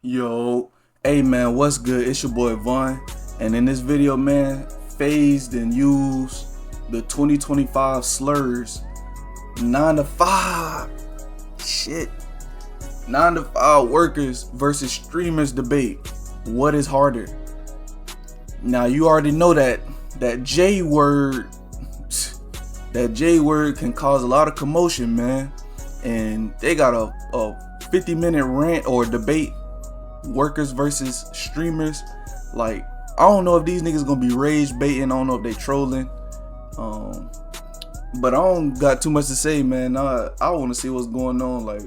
Yo, hey man, what's good? It's your boy Vaughn, and in this video, man, FAZE and use the 2025 slurs 9 to 5. Shit. 9 to 5 workers versus streamers debate. What is harder? Now you already know that J word can cause a lot of commotion, man. And they got a 50-minute rant or debate, workers versus streamers. Like, I don't know if these niggas gonna be rage baiting. I don't know if they trolling. But I don't got too much to say, man. I want to see what's going on. Like,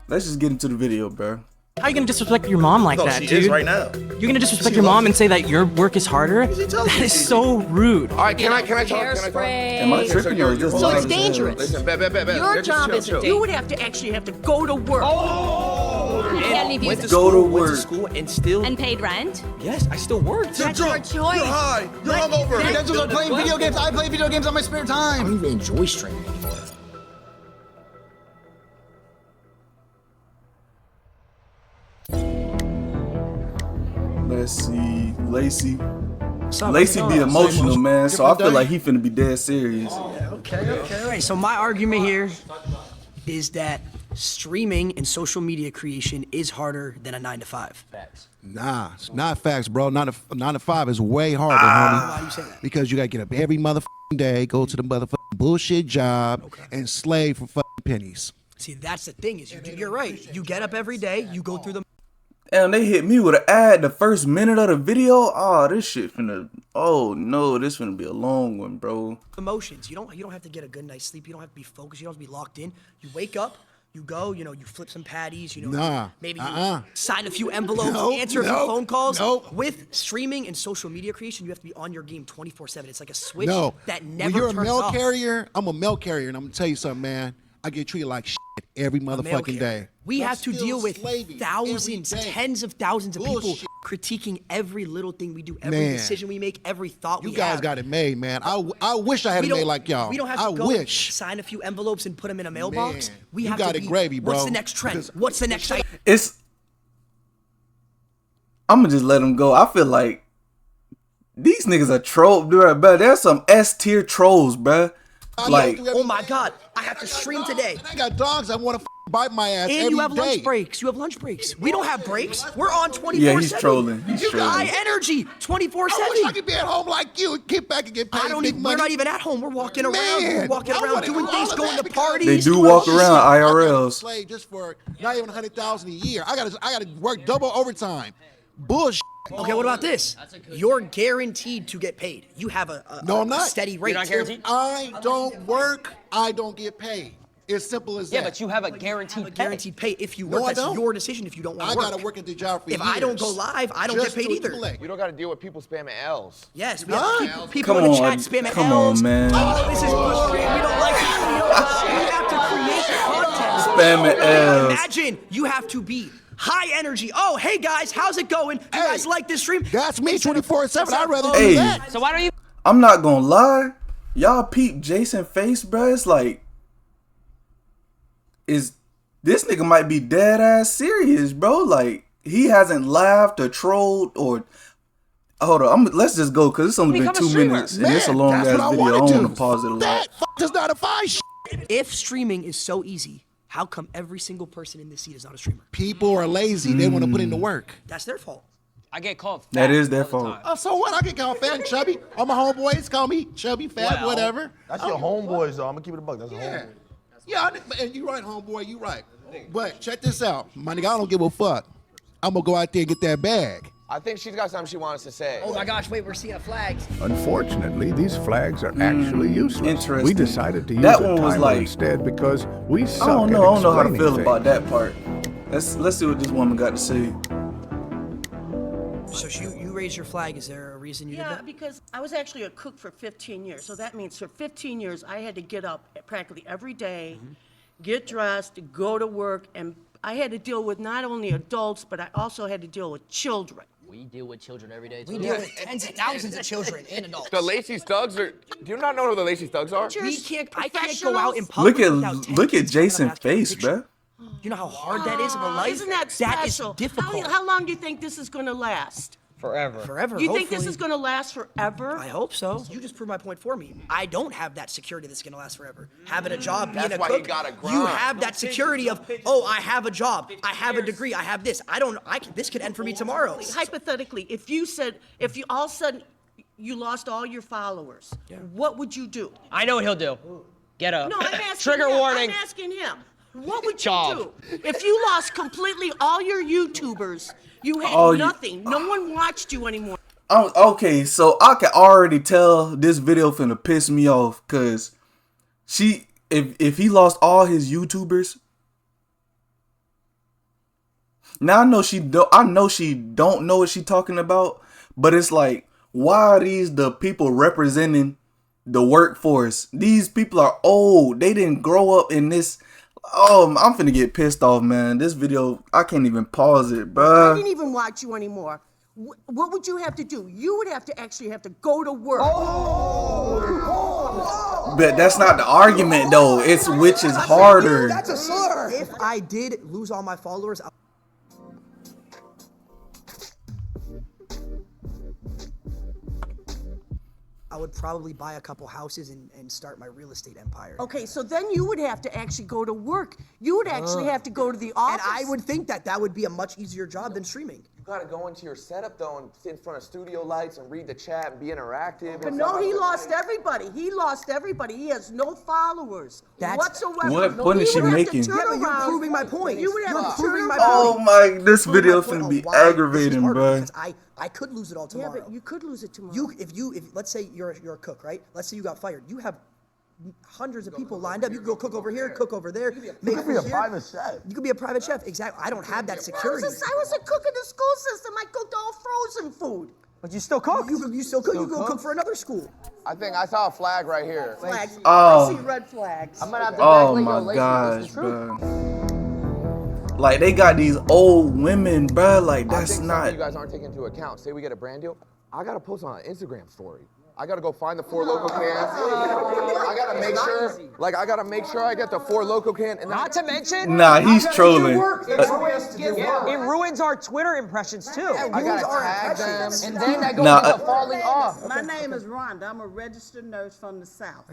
let's just get into the video, bro. How are you gonna disrespect your mom like that, she dude? is right now. You're gonna disrespect your mom and say that your work is harder? That is so rude. All right, can I talk? Am I tripping or is this So loud it's as hell? dangerous. Listen, bet. Your job is chill. you would have to actually have to go to work. You can't leave Went to you Go to went to work. school and still. and paid rent. Yes, I still worked. That's your choice. You're high. You're hungover. That's what I'm playing video games. I play video games on my spare I time. don't even enjoy streaming anymore. Let's see, Lacey up? be emotional, man. So I feel like he finna be dead serious. Okay. All right. So my argument here is that streaming and social media creation is harder than a 9 to 5. Nah, it's not facts, bro. 9 to 5 is way harder, Why homie. you say that? Because you gotta get up every motherfucking day, go to the motherfucking bullshit job, and slave for fucking pennies. See, that's the thing is you're right. You get up every day, you go through the And they hit me with an ad the first minute of the video. Oh, this shit finna. Oh no, this finna be a long one, bro. emotions. You don't have to get a good night's sleep. You don't have to be focused. You don't have to be locked in. You wake up. You go, you flip some patties, maybe you sign a few envelopes, answer a few phone calls. With streaming and social media creation, you have to be on your game 24/7. It's like a switch that never when you're a turns mail off. carrier, I'm a mail carrier, and I'm gonna tell you something, man. I get treated like shit every motherfucking day. We I'm have to still deal with slaving thousands, every day. tens of thousands of people Bullshit. critiquing every little thing we do, every Man. decision we make, every thought we You guys have. got it made, man. I wish I had We it made don't- like y'all. We don't have to I go wish. sign a few envelopes and put them in a mailbox. Man, We you have got to it be, gravy, bro. What's the next trend? Because- What's the next item? I'm gonna just let them go. I feel like these niggas are troll, bro. There's some S tier trolls, bro. Like, Oh my God, I have to stream today. I got dogs that want to bite my ass And every you have day. lunch breaks. You have lunch breaks. We don't have breaks. We're on 24/7. yeah, he's trolling. He's You got high trolling. energy I wish I 24/7. could be at home like you and get back and get paid big We're money. not even at home. We're walking around. Man, We're walking I around wanna doing do things, all of going that to because parties. They do doing walk all this around stuff. I gotta IRLs. slave just for not even 100,000 a year. I gotta work double overtime. Bullshit. Okay, what about this? You're guaranteed to get paid. You have a No, I'm not. steady rate. If I don't work, I don't get paid. It's simple as that. Yeah, but you have a guaranteed pay. Guaranteed pay if you No, work. I That's don't. your decision if you don't want I to work. gotta work at the job for If years. I don't go live, I don't just get paid to either. collect. You don't got to deal with people spamming L's. Yes, we have people Come in the on, chat spamming come L's. on, man. Oh, this is frustrating. We don't like this. We have to create content. Spamming L's. Imagine you have to be high energy. Oh, hey guys, how's it going? You guys like this stream? That's me 24/7. I'd rather Hey. do that. So why don't you? I'm not gonna lie. Y'all peep Jason face, bro. It's like, this nigga might be dead ass serious, bro. Like, he hasn't laughed or trolled or. Hold on, let's just go because it's only been Become a 2 streamer. minutes and it's a Man, long that's ass what I video. I wanna don't do. want to pause it a lot. That does not defy shit. If streaming is so easy, how come every single person in this seat is not a streamer? People are lazy. They want to put in the work. That's their fault. I get called fat That is their all the fault. time. Oh, so what? I can call fat and chubby. All my homeboys call me chubby, fat, whatever. That's your homeboys, though. I'm going to keep it a buck. That's your Yeah. homeboy. Yeah, and you right, homeboy, you right. But check this out. My nigga, I don't give a fuck. I'm going to go out there and get that bag. I think she's got something she wants to say. Oh my gosh, wait, we're seeing flags. Unfortunately, these flags are actually useless. Interesting. We decided to use That a one was timer like- instead because we suck I don't at know how to explaining feel about things. that part. Let's see what this woman got to say. So you raised your flag. Is there a reason you did Yeah, that? because I was actually a cook for 15 years. So that means for 15 years, I had to get up practically every day, get dressed, go to work, and I had to deal with not only adults, but I also had to deal with children. We deal with children every day. We deal with tens of thousands of children and adults. The Lacey Thugs are. Do you not know who the Lacey Thugs are? I can't go out in public Look without at 10 kids coming Jason's up asking for a face, picture. bruh. You know how hard that is of a life? Isn't that That is special? difficult. How long do you think this is going to last? Forever. You think this hopefully. is going to last forever? I hope so. You just proved my point for me. I don't have that security that's gonna last forever. Having a job, being That's a why you cook, gotta you grind. have that security of, oh, I have a job, I have a degree, I have this. This could end for me tomorrow. Hypothetically, if you all of a sudden you lost all your followers, what would you do? I know what he'll do. Get up. No, I'm asking Trigger him. warning. I'm asking him. What would you Job. do if you lost completely all your YouTubers? You had Oh, nothing. No one watched you anymore. Okay, so I can already tell this video finna piss me off, cause if he lost all his YouTubers, now I know she don't know what she talking about, but it's like, why are these the people representing the workforce? These people are old. They didn't grow up in this. Oh, I'm finna get pissed off, man. This video, I can't even pause it, I bruh. didn't even watch you anymore. What would you have to do? You would have to actually have to go to work. But that's not the argument, though. It's which is harder. That's a slur. If I did lose all my followers, I would probably buy a couple houses and start my real estate empire. Okay, so then you would have to actually go to work. You would actually have to go to the office. And I would think that would be a much easier job than streaming. You gotta go into your setup though and sit in front of studio lights and read the chat and be interactive. But no, he lost everybody. He lost everybody. He has no followers whatsoever. What point is she making? Yeah, but you're proving my point. You would have You're to proving turn my around. point. Oh my, this Proving video my point finna on be why this is aggravating, harder, bro. because I could lose it all Yeah, tomorrow. but you could lose it tomorrow. If let's say you're a cook, right? Let's say you got fired. You have hundreds of people lined up. You could go cook over here, cook over there. You could be a private chef. You could be a private chef. Exactly. I don't have that security. I was a cook in the school system. I cooked all frozen food. But you still cook. You still cook. You go cook for another school. I think I saw a flag right here. Flags. Oh. I see red flags. I'm gonna have to Oh backlight my your gosh, This is true. bro. Like, they got these old women, bro. Like, I that's think not. something you guys aren't taking into account. Say we get a brand deal, I gotta post on an Instagram story. I gotta go find the 4 Loco cans. I gotta make sure I get the 4 Loco can. And Not to mention, Nah, he's trolling. it ruins our Twitter impressions too. I gotta tag them. And then that goes Nah, into falling off. My name is Rhonda. I'm a registered nurse from the South.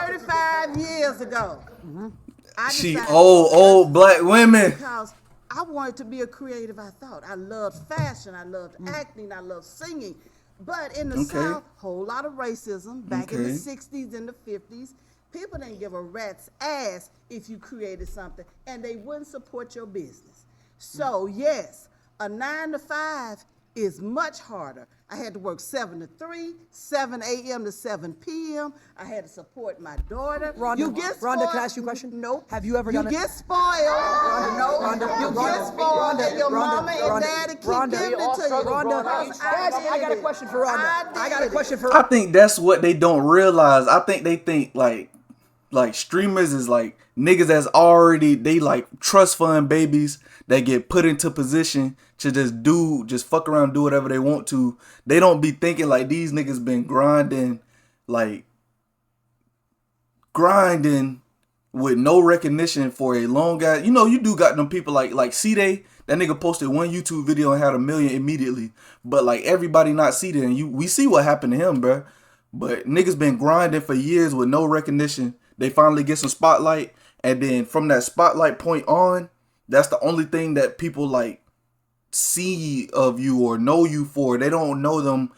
35 years ago. I She decided old black women. because I wanted to be a creative. I thought I loved fashion, I loved acting, I loved singing. But in the South, whole lot of racism. Back in the 60s and the 50s, people didn't give a rat's ass if you created something, and they wouldn't support your business. So yes, a 9 to 5 is much harder. I had to work 7 to 3, 7 a.m. to 7 p.m. I had to support my daughter. Rhonda, you get spoiled. Rhonda, can I ask you a question? Nope. Have you ever You done it? get spoiled. You get spoiled, and your mama and daddy keep giving it to you. Rhonda, I got a question for Rhonda. I got a question for I think that's what they don't realize. I think they think like streamers is like niggas that's already, they like trust fund babies that get put into position to just fuck around, do whatever they want to. They don't be thinking like these niggas been grinding with no recognition for a long guy. You know, you do got them people like C-Day. That nigga posted one YouTube video and had 1 million immediately. But like everybody not C-Day, and we see what happened to him, bruh. But niggas been grinding for years with no recognition. They finally get some spotlight, and then from that spotlight point on, that's the only thing that people like see of you or know you for. They don't know them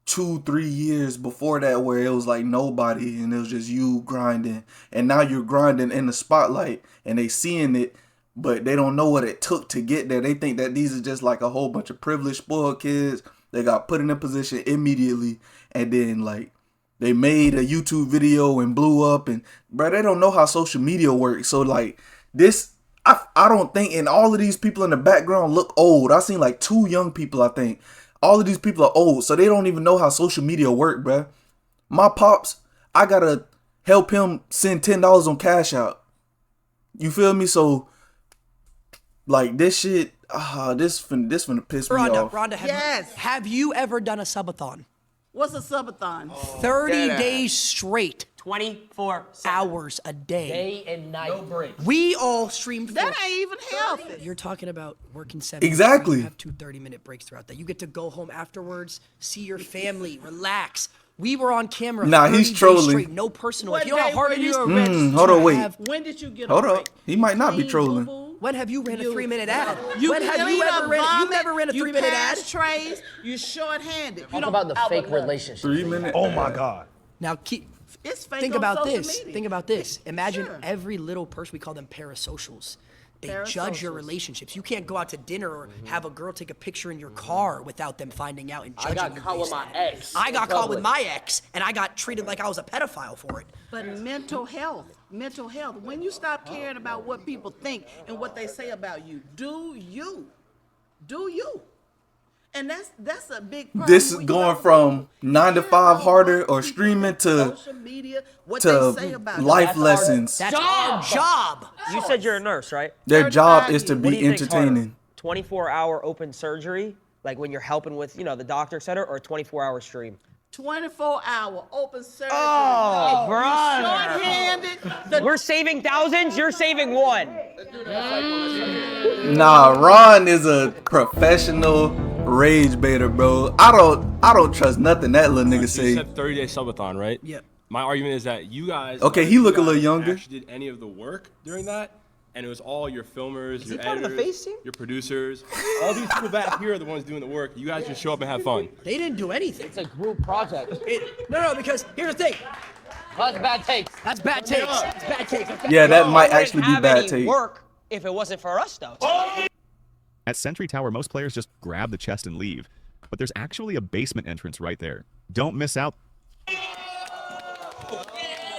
2-3 years before that, where it was like nobody and it was just you grinding, and now you're grinding in the spotlight and they seeing it, but they don't know what it took to get there. They think that these are just like a whole bunch of privileged spoiled kids. They got put in a position immediately, and then like they made a YouTube video and blew up, and bro, they don't know how social media works. So like this, I don't think, and all of these people in the background look old. I seen like 2 young people, I think. All of these people are old, so they don't even know how social media work, bruh. My pops, I gotta help him send $10 on Cash Out. You feel me? So, like, this shit, this finna piss me off. Rhonda, have you ever done a subathon? What's a subathon? 30 days straight. 24/7. hours a day. Day and night. No breaks. We all stream. That ain't even healthy. You're talking about working 7 Exactly. You have 2 30-minute breaks throughout that. You get to go home afterwards, see your family, relax. We were on camera. Nah, 30 he's days trolling. straight, no personal. What If you know how day hard were it is. you arrested? Hold on, wait. When did you get Hold a up. break? He might not be Clean, trolling. boo-boo? When have you ran a 3-minute ad? You When have you clean up ever ran? vomit, You never ran a you 3-minute ad. pass trays, you short-handed. You Talk don't- about the I fake would love- relationship. 3 minutes. Oh my God. Now keep. It's fake Think on about social this. media. Think about this. Imagine Sure. every little person. We call them parasocials. They judge your Parasocials. relationships. You can't go out to dinner or have a girl take a picture in your car without them finding out and judging you. got caught with based on my it. ex I in got caught with public. my ex, and I got treated like I was a pedophile for it. But mental health. When you stop caring about what people think and what they say about you, do you. And that's a big problem. This is when you going don't from 9 to care 5 about harder what or people streaming think, to social media, what they say about you. life That's our- lessons. That's our job. You said you're a nurse, right? Their job 35 is to years. What do be you think's harder? entertaining. 24-hour open surgery, like when you're helping with, the doctor, et cetera, or a 24-hour stream? 24-hour open surgery. Oh, You're brother. short-handed. The We're saving thousands, you're saving one. Nah, Ron is a professional rage baiter, bro. I don't trust nothing that little nigga You say. said 30-day subathon, right? Yep. My argument is that you guys. Okay, none he of look a you little guys younger. Actually did any of the work during that, and it was all your filmers, your part of the editors, FAZE team? your producers. All these people back here are the ones doing the work. You guys just show up and have fun. They didn't do anything. It's a group project. No, because here's the thing. That's bad takes. That's bad takes. That's bad takes. Okay? Yeah, that might Wouldn't actually be have bad any take. work if it wasn't for us, though. At Sentry Tower, most players just grab the chest and leave. But there's actually a basement entrance right there. Don't miss out.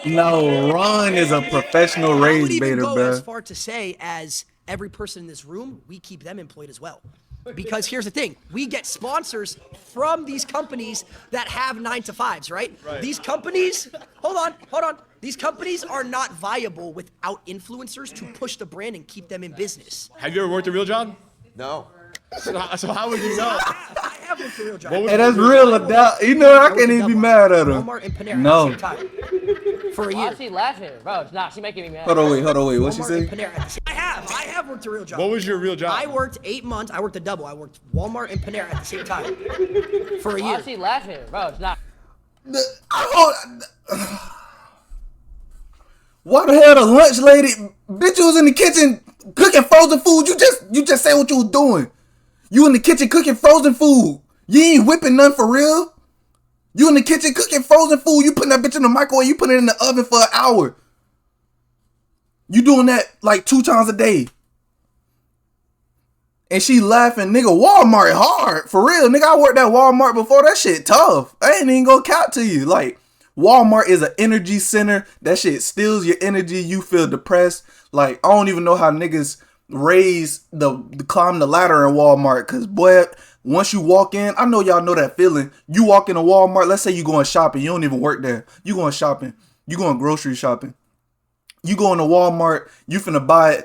No, Ron is a professional I would rage even baiter, go bro. as far to say as every person in this room, we keep them employed as well. Because here's the thing, we get sponsors from these companies that have 9 to 5s, right? These companies, hold on. These companies are not viable without influencers to push the brand and keep them in business. Have you ever worked a real job? No. So how would you know? I have worked a real job. What was Hey, your that's real real. job? You know, I can't even be mad at him. Walmart and Panera No. at the same time. For a Why year. is she laughing? Bro, nah, she making me mad. Hold on, wait. What she Walmart say? and Panera at the same I have worked a real job. What was your real job? I worked 8 months. I worked a double. I worked Walmart and Panera at the same time. For a Why year. is she laughing? Bro, it's not. Why the hell the lunch lady, bitch, you was in the kitchen cooking frozen food. You just said what you was doing. You in the kitchen cooking frozen food. You ain't whipping none for real. You in the kitchen cooking frozen food. You putting that bitch in the microwave. You put it in the oven for an hour. You doing that like 2 times a day. And she laughing, nigga, Walmart hard. For real, nigga, I worked at Walmart before. That shit tough. I ain't even gonna count to you. Like, Walmart is an energy center. That shit steals your energy. You feel depressed. Like, I don't even know how niggas climb the ladder in Walmart. Cause boy, once you walk in, I know y'all know that feeling. You walk into Walmart, let's say you going shopping. You don't even work there. You going shopping. You going grocery shopping. You going to Walmart, you finna buy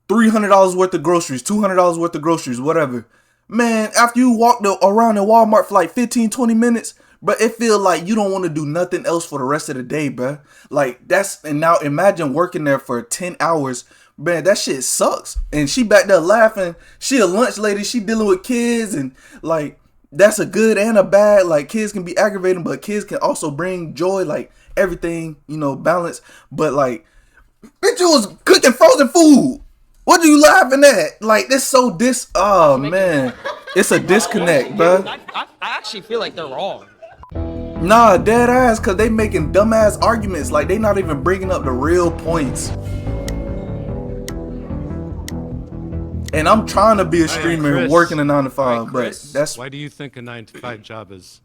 $300 worth of groceries, $200 worth of groceries, whatever. Man, after you walk around in Walmart for like 15, 20 minutes, but it feel like you don't want to do nothing else for the rest of the day, bruh. Like, and now imagine working there for 10 hours. Man, that shit sucks. And she back there laughing. She a lunch lady. She dealing with kids. And, like, that's a good and a bad. Like, kids can be aggravating, but kids can also bring joy. Like, everything, balance. But, like, bitch, you was cooking frozen food. What are you laughing at? Like, this so oh, man. It's a disconnect, bruh. I actually feel like they're wrong. Nah, dead ass, cause they making dumbass arguments. Like, they not even bringing up the real points. And I'm trying to be a streamer Chris. working a 9 to 5, Right, but Chris, that's why do you think a 9 to 5 job is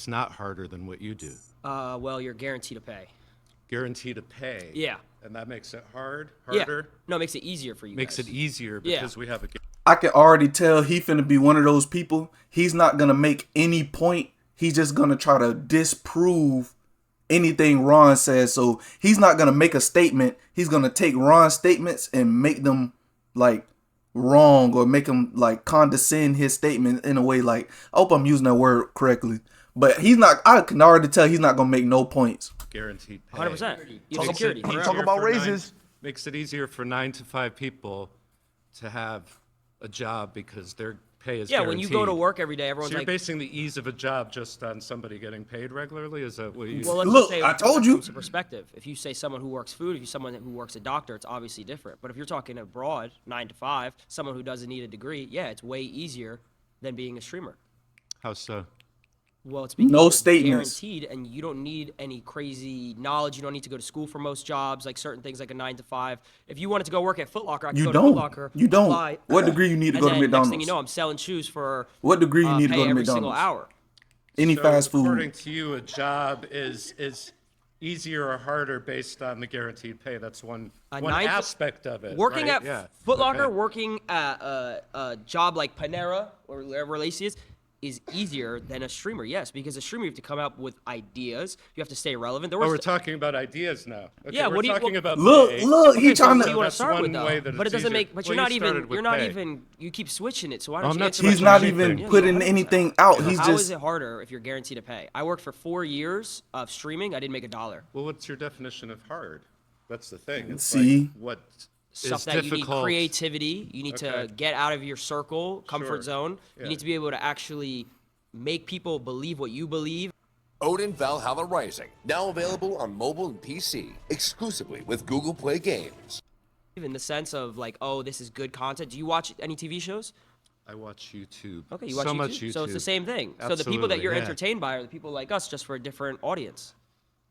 not harder than what you do? Well, you're guaranteed to pay. Guaranteed to pay. Yeah. And that makes it harder? Yeah. No, it makes it easier for you Makes guys. it easier Yeah. because we have a I can already tell he finna be one of those people. He's not gonna make any point. He's just gonna try to disprove anything Ron says. So he's not gonna make a statement. He's gonna take Ron's statements and make them like wrong, or make him like condescend his statement in a way. Like, I hope I'm using that word correctly, But he's not. I can already tell he's not gonna make no points. Guaranteed pay. 100%. You have Makes security. it easier Talk about for raises. Makes it easier for 9 to 5 people to have a job because their pay is Yeah, guaranteed. when you go to work every day, everyone's So you're like, basing the ease of a job just on somebody getting paid regularly? Is that what you? well, let's Look, just say I told you. From perspective, if you say someone who works food, if you someone who works a doctor, it's obviously different. But if you're talking abroad, 9 to 5, someone who doesn't need a degree, yeah, it's way easier than being a streamer. How so? Well, it's because No you're statements. guaranteed, and you don't need any crazy knowledge. You don't need to go to school for most jobs, like certain things, like a 9 to 5. If you wanted to go work at Foot Locker, I could You go don't. to Foot Locker. You don't. apply, What degree you need to and go to then McDonald's? Next thing you know, I'm selling shoes for What degree you need to pay go to every McDonald's? single hour. Any So fast food. According to you, a job is easier or harder based on the guaranteed pay. That's one aspect of it. Working right? at Foot Locker, working at a job like Panera or wherever Lacey is easier than a streamer, yes, because a streamer you have to come up with ideas. You have to stay relevant. Oh, we're talking about ideas now. Okay, Yeah, we're what do you- talking about Look, pay. look, he Okay, so trying what to. do you want to That's start with one way though? that But it it's doesn't easier. make. But Well, you're you not started even. with You're not pay. even. You keep switching it. So why I'm don't you not answer switching He's my not question? even anything. putting 100%. anything out. He's How is just. it harder if you're guaranteed to pay? I worked for 4 years of streaming. I didn't make $1. Well, what's your definition of hard? That's the thing. It's See? like, what Stuff is that you need difficult? creativity. You need to Okay. get out of your circle, comfort Sure. zone. Yeah. You need to be able to actually make people believe what you believe. Odin Valhalla Rising, now available on mobile and PC, exclusively with Google Play Games. In the sense of like, oh, this is good content. Do you watch any TV shows? I watch YouTube. Okay, you watch so YouTube. much YouTube. So it's the same thing. So the people that Absolutely, you're yeah. entertained by are the people like us, just for a different audience.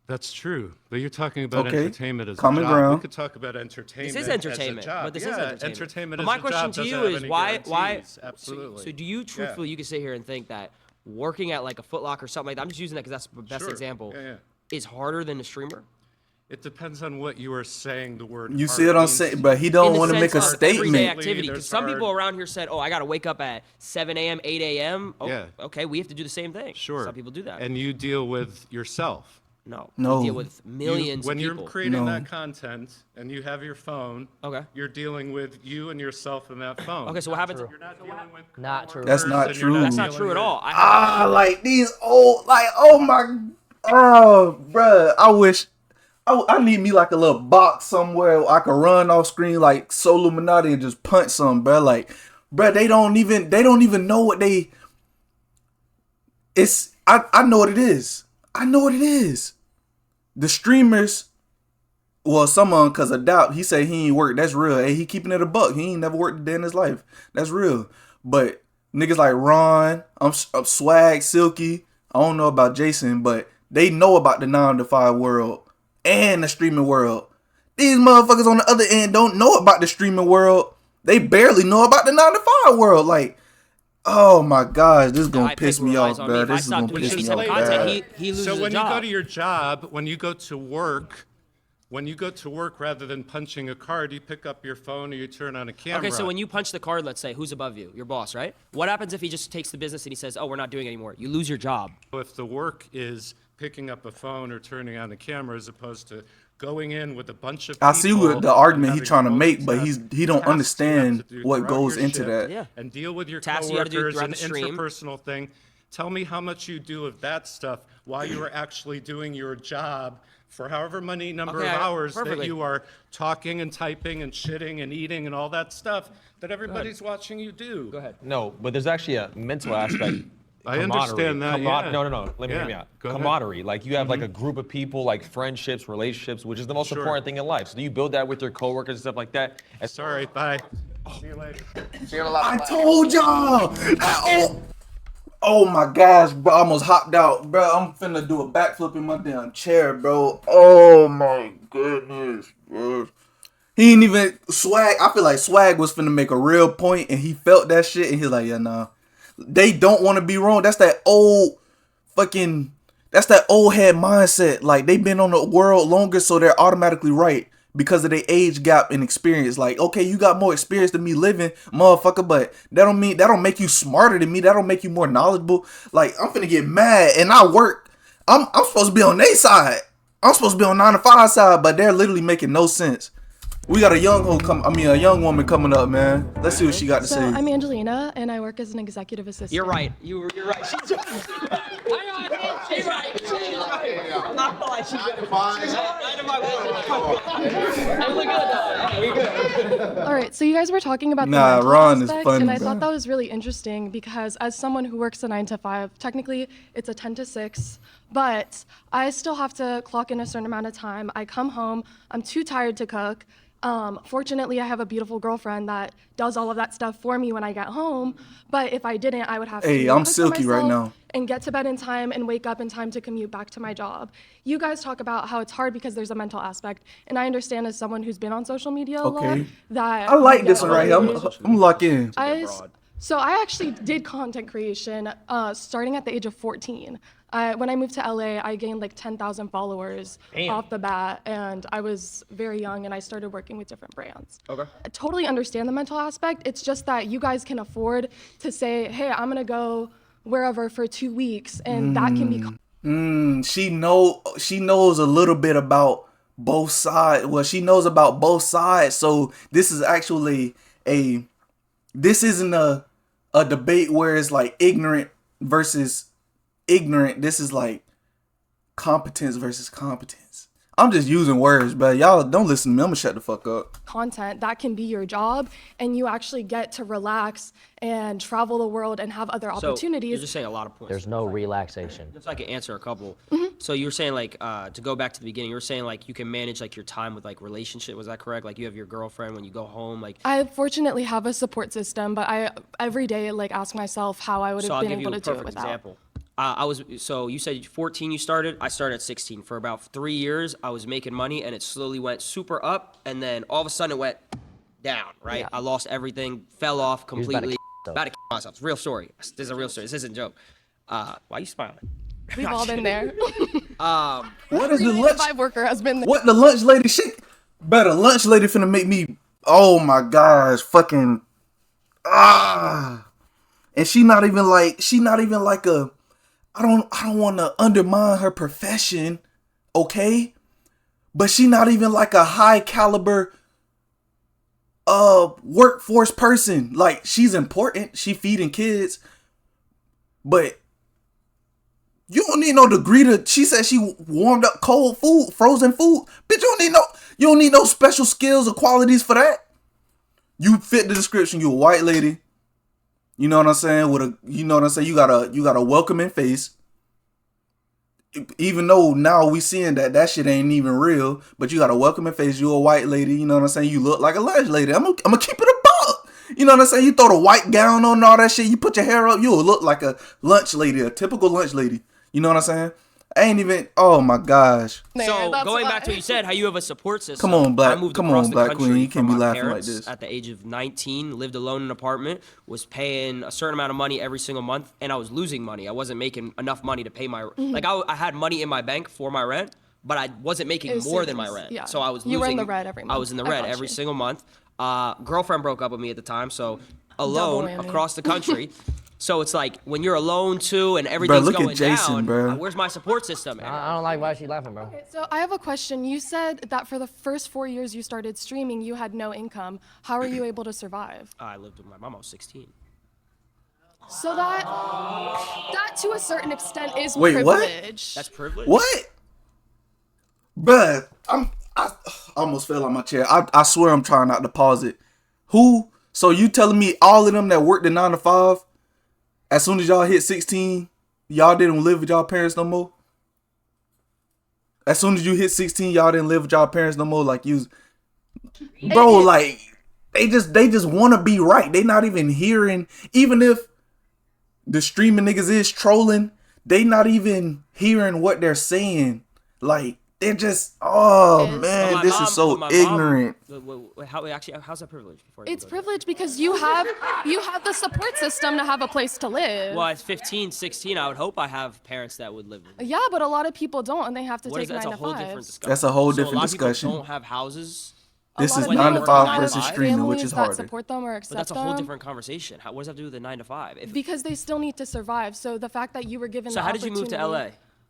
That's true, but you're talking about Okay, entertainment as common a job. ground. We could talk about entertainment. This is as entertainment, a job. but this yeah, is entertainment. entertainment But as my a question job to you doesn't have is any why? guarantees. Absolutely. So do you truthfully, you can sit here and think that working at like a Foot Locker or something like that? I'm just using that because that's the best Sure, example. yeah. Is harder than a streamer? It depends on what you are saying. The word. You hard see what I'm means. saying? But he In don't the want to make a sense of everyday statement. activity. Because There's some people hard- around here said, "Oh, I got to wake up at 7 a.m., 8 a.m." Oh, Yeah. okay, we have to do the same thing. Sure. Some people do that. And you deal with yourself. No. No. We deal with millions When of people. you're creating No. that content and you have your phone, Okay. you're dealing with you and yourself in that phone. Okay, so what happens? You're not dealing with Not true. That's not and you're true. That's not dealing true at with- all. Like these old, like, oh my, oh, bruh. I wish. I need me like a little box somewhere where I can run off screen like Soluminati and just punch some, bruh. Like, bruh, they don't even know what they. It's I know what it is. I know what it is. The streamers, well, someone because of doubt, he say he ain't worked. That's real. Hey, he keeping it a buck. He ain't never worked a day in his life. That's real. But niggas like Ron, I'm Swag, Silky. I don't know about Jason, but they know about the 9 to 5 world and the streaming world. These motherfuckers on the other end don't know about the streaming world. They barely know about the 9 to 5 world. Like, oh my gosh, this is gonna piss me off, bro. This is gonna piss me off bad. He loses So when a you job. go to your job, when you go to work, rather than punching a card, you pick up your phone or you turn on a camera. Okay, so when you punch the card, let's say, who's above you? Your boss, right? What happens if he just takes the business and he says, "Oh, we're not doing it anymore"? You lose your job. If the work is picking up a phone or turning on the camera as opposed to going in with a bunch of people. I see what the argument and he trying to having make, but multitask he don't tasks you have understand to do what throughout goes your into shift that. Yeah. and deal with your Tasks you gotta do coworkers throughout and the stream. interpersonal thing. Tell me how much you do of that stuff while you are actually doing your job for however many number Okay, of hours perfectly. that you are talking and typing and shitting and eating and all that stuff that everybody's watching you do. Go ahead. No, but there's actually a mental aspect. I understand that, yeah. No. Let me hear me Yeah, out. go ahead. Camaraderie. Like you have like a group of people, like friendships, relationships, which is the most Sure. important thing in life. So do you build that with your coworkers and stuff like that? Sorry, bye. See you later. See you in a lot. I told y'all. Oh my gosh, bro! I almost hopped out, bro. I'm finna do a backflip in my damn chair, bro. Oh my goodness, bro. He ain't even Swag. I feel like Swag was finna make a real point, and he felt that shit, and he's like, yeah, nah. They don't want to be wrong. That's that old fucking. That's that old head mindset. Like they been on the world longer, so they're automatically right because of their age gap and experience. Like, okay, you got more experience than me living, motherfucker, but that don't make you smarter than me. That don't make you more knowledgeable. Like, I'm finna get mad, and I work. I'm supposed to be on their side. I'm supposed to be on 9 to 5 side, but they're literally making no sense. We got a young woman coming up, man. Let's see what she got to So say. I'm Angelina, and I work as an executive assistant. You're right. You're right. She's All right, so you guys were talking about the Nah, mental Ron is aspect, funny, and I bro. thought that was really interesting because as someone who works a 9 to 5, technically it's a 10 to 6, but I still have to clock in a certain amount of time. I come home, I'm too tired to cook. Fortunately, I have a beautiful girlfriend that does all of that stuff for me when I get home. But if I didn't, I would have Hey, to I'm cook for silky right myself now. and get to bed in time and wake up in time to commute back to my job. You guys talk about how it's hard because there's a mental aspect, and I understand as someone who's been on social media a lot Okay. that I like you this get one right here. really- I'm locked in. So I actually did content creation starting at the age of 14. When I moved to LA, I gained like 10,000 followers off the bat, and I was very young, and I started working with different brands. Okay. I totally understand the mental aspect. It's just that you guys can afford to say, hey, I'm gonna go wherever for 2 weeks, and that can be She knows a little bit about both sides. Well, she knows about both sides. So this is actually this isn't a debate where it's like ignorant versus ignorant. This is like competence versus competence. I'm just using words, but y'all don't listen to me. I'm gonna shut the fuck up. content that can be your job, and you actually get to relax and travel the world and have other So opportunities. you're just saying a lot of points. There's no relaxation. Just so I can answer a couple. Mm-hmm. So you were saying like to go back to the beginning, you were saying like you can manage like your time with like relationship. Was that correct? Like you have your girlfriend when you go home. Like I fortunately have a support system, but I every day like ask myself how I would have so I'll been give you able a to do it perfect without. example. So you said 14 you started. I started at 16. For about 3 years, I was making money, and it slowly went super up, and then all of a sudden it went down. Right? Yeah. I lost everything, fell off was about to completely. though. About to myself. It's a real story. This is a real story. This isn't a joke. Why are you smiling? We've all been there. What is the Every lunch? 9-to-5 worker has been there. What the lunch lady shit? Better lunch lady finna make me. Oh my gosh, fucking And she not even like a. I don't want to undermine her profession, okay? But she not even like a high caliber workforce person. Like, she's important. She feeding kids. But you don't need no degree to. She said she warmed up cold food, frozen food. Bitch, you don't need no special skills or qualities for that. You fit the description. You a white lady. You know what I'm saying? You got a welcoming face. Even though now we seeing that shit ain't even real, but you got a welcoming face. You a white lady. You know what I'm saying? You look like a lunch lady. I'm gonna keep it a buck. You know what I'm saying? You throw the white gown on and all that shit. You put your hair up. You'll look like a lunch lady, a typical lunch lady. You know what I'm saying? I ain't even. Oh my gosh. So going back to what you said, how you have a support system. Come on, Black- I moved come across on, the Black country Queen. You can't from be my laughing like parents this. At the age of 19, lived alone in an apartment, was paying a certain amount of money every single month, and I was losing money. I wasn't making enough money to pay my like I had money in my bank for my rent, but I wasn't making It was more than my serious, rent. yeah. So I was You losing. were in the red every I month. was in the I red got every you. single month. Girlfriend broke up with me at the time, so alone whammy. across the country. So it's like when you're alone too, and everything's look at going Jason, down. bro. Where's my support system? I don't like why she laughing, bro. So I have a question. You said that for the first 4 years you started streaming, you had no income. How are you able to survive? I lived with my mom. I was 16. So that to a certain extent is Wait, what? privilege. That's privilege. What? Bruh, I almost fell on my chair. I swear I'm trying not to pause it. Who? So you telling me all of them that worked the 9 to 5, as soon as y'all hit 16, y'all didn't live with y'all parents no more? As soon as you hit 16, y'all didn't live with y'all parents no more? Like you, bro, like they just want to be right. They not even hearing, even if the streaming niggas is trolling, they not even hearing what they're saying. Like, they're just, oh man, this is so ignorant. How's that privilege? It's privilege because you have the support system to have a place to live. Well, at 15, 16, I would hope I have parents that would live with me. Yeah, but a lot of people don't, and they have to What take is that? 9 That's to a whole 5. different discussion. That's a whole So different a lot of people discussion. don't have houses. This is When 9 they to work 5 9 to versus 5, streaming, which is families that harder. support them or But accept that's a whole them, different conversation. What does that do with the 9 to 5? because they still need to survive. So the fact that you were given So the how did you move to LA?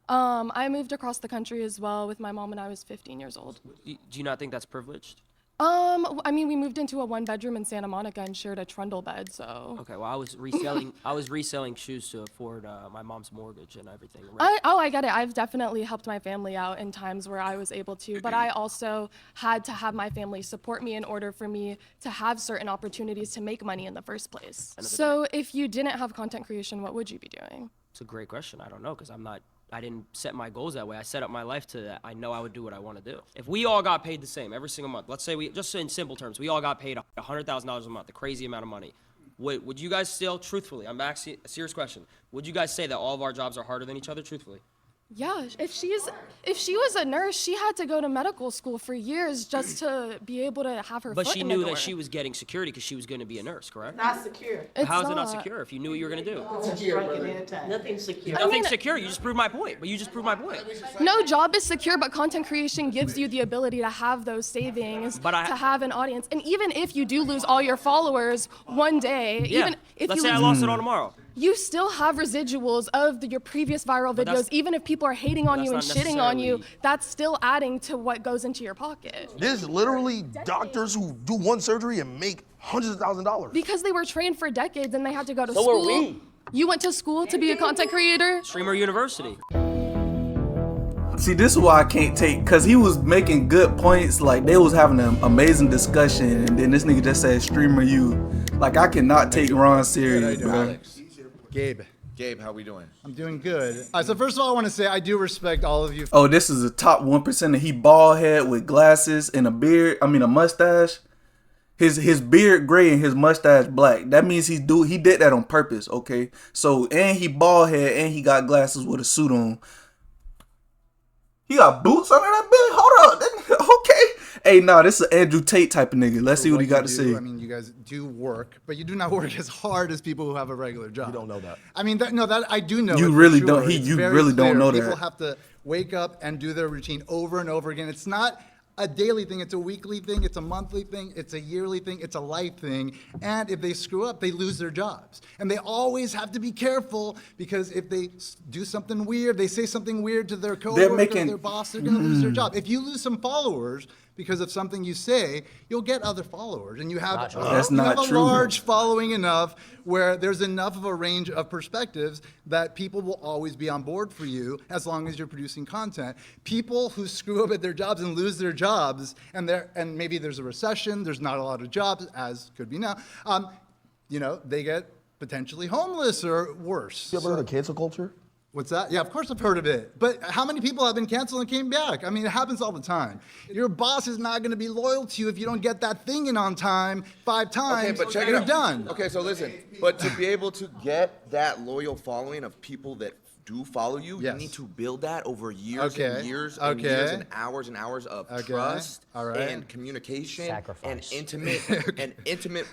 I moved across the country as well with my mom when I was 15 years old. Do you not think that's privileged? I mean, we moved into a 1-bedroom in Santa Monica and shared a trundle bed, so. Okay, well, I was reselling shoes to afford my mom's mortgage and everything. I get it. I've definitely helped my family out in times where I was able to, but I also had to have my family support me in order for me to have certain opportunities to make money in the first place. So if you didn't have content creation, what would you be doing? It's a great question. I don't know, because I didn't set my goals that way. I set up my life to that. I know I would do what I want to do. If we all got paid the same every single month, let's say just in simple terms, we all got paid $100,000 a month, a crazy amount of money. Would you guys still, truthfully, I'm asking a serious question, would you guys say that all of our jobs are harder than each other, truthfully? Yeah, if she was a nurse, she had to go to medical school for years just to be able to have her But foot she in the knew door. that she was getting security because she was going to be a nurse, correct? Not secure. How is it not secure if you knew what you were going to do? Nothing secure. Nothing's secure. You just proved my point. But you just proved my point. No job is secure, but content creation gives you the ability to have those savings, to have an audience. And even if you do lose all your followers one day, even if let's you say I lost it all tomorrow. You still have residuals of your previous viral videos. Even if people are hating on you and shitting on you, that's still adding to what goes into your pocket. There's literally doctors who do one surgery and make hundreds of thousands of dollars. Because they were trained for decades and they had to go to So school. are we. You went to school to be a content creator? Streamer University. See, this is why I can't take, cause he was making good points. Like they was having an amazing discussion, and then this nigga just said streamer you. Like I cannot take Ron serious, bro. Gabe, how we doing? I'm doing good. So first of all, I want to say I do respect all of you. Oh, this is a top 1%. He bald head with glasses and a beard. I mean a mustache. His beard gray and his mustache black. That means he did that on purpose. Okay. So and he bald head and he got glasses with a suit on. He got boots under that bed? Hold up. Okay. Hey, nah, this is an Andrew Tate type of nigga. Let's see what he got to say. I mean, you guys do work, but you do not work as hard as people who have a regular job. You don't know that. I mean, that I do know. You it for really sure. don't. It's You very really don't clear. know that. People have to wake up and do their routine over and over again. It's not a daily thing. It's a weekly thing. It's a monthly thing. It's a yearly thing. It's a life thing. And if they screw up, they lose their jobs. And they always have to be careful because if they do something weird, they say something weird to their coworker, or their boss, they're going to lose their job. If you lose some followers because of something you say, you'll get other followers. And you have, That's you not have a true. large following enough where there's enough of a range of perspectives that people will always be on board for you as long as you're producing content. People who screw up at their jobs and lose their jobs, and maybe there's a recession, there's not a lot of jobs, as could be now, they get potentially homeless or worse. You ever heard of cancel culture? What's that? Yeah, of course I've heard of it. But how many people have been canceled and came back? I mean, it happens all the time. Your boss is not going to be loyal to you if you don't get that thing in on time 5 times. Okay, but check it you're out. done. Okay, so listen, but to be able to get that loyal following of people that do follow you, you need to build that over years and years and years and hours of trust and communication and intimate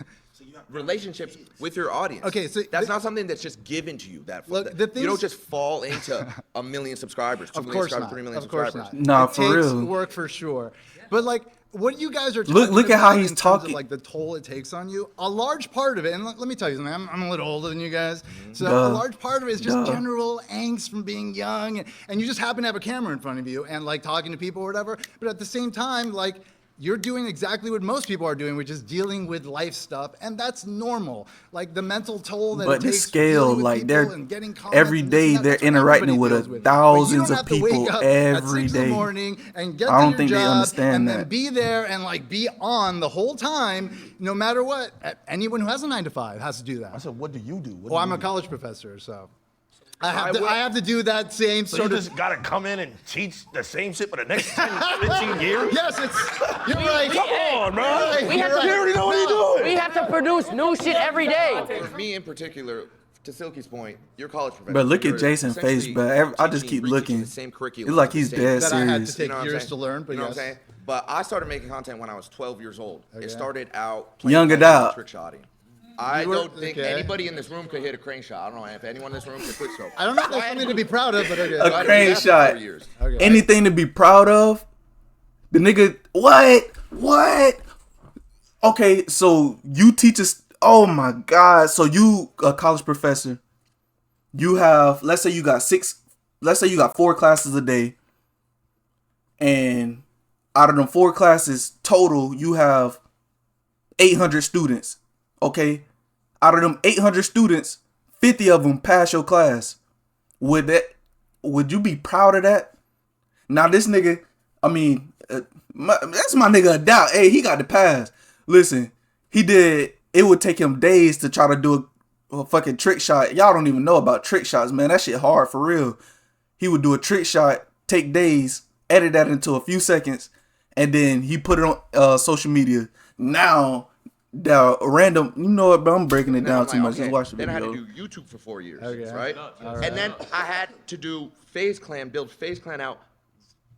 relationships with your audience. Okay, so that's not something that's just given to you. You don't just fall into 1 million subscribers, 2 million subscribers, 3 million subscribers. Nah, it for takes real. work for sure. But like what you guys are talking Look at how about he's in terms of, talking. like the toll it takes on you, a large part of it, and let me tell you something, I'm a little older than you guys, so Duh. a large part of it is just Duh. general angst from being young, and you just happen to have a camera in front of you and like talking to people or whatever, but at the same time, like you're doing exactly what most people are doing, which is dealing with life stuff, and that's normal. Like the mental toll that But it the takes scale, dealing with like people they're and getting comments every and day this and that, they're that's what interacting everybody with deals with. thousands But you don't of have to people wake up every at 6 in day. the morning and get I don't to think your they job understand and that. then be there and like be on the whole time, no matter what. Anyone who has a 9 to 5 has to do that. I said, what do you do? Well, I'm a college professor, so I have to do that same So sort you of. just gotta come in and teach the same shit for the next 10, 15 years? Yes, you're right. Come on, bro. Right, You you're right. already know what you're doing. We have to produce new shit every day. For me in particular, to Silky's point, you're college professor. But look You're at Jason's face, essentially bro. I just keep reteaching looking. the same It's curriculum, like the he's same- dead That I had to serious. take what I'm years saying? to learn, but you know yes. what I'm saying? But I started making content when I was 12 years old. Okay. It started out playing Young golf adult. and trick shotting. I You were- don't think okay. anybody in this room could hit a crane shot. I don't know if anyone in this room could quick scope. I don't know if that's something to be proud of, but okay. A crane shot. Okay. Anything to be proud of? The nigga, what? Okay, so you teach us. Oh my God! So you a college professor? You have, let's say you got 4 classes a day, and out of them 4 classes total, you have 800 students. Okay, out of them 800 students, 50 of them pass your class. Would you be proud of that? Now this nigga, I mean, that's my nigga a doubt. Hey, he got the pass. Listen, it would take him days to try to do a fucking trick shot. Y'all don't even know about trick shots, man. That shit hard for real. He would do a trick shot, take days, edit that into a few seconds, and then he put it on social media. Now, the random, you know what, bro? I'm breaking it down too much. Just watch the video. Then I had to do YouTube for 4 years, right? And then I had to do FaZe Clan, build FaZe Clan out,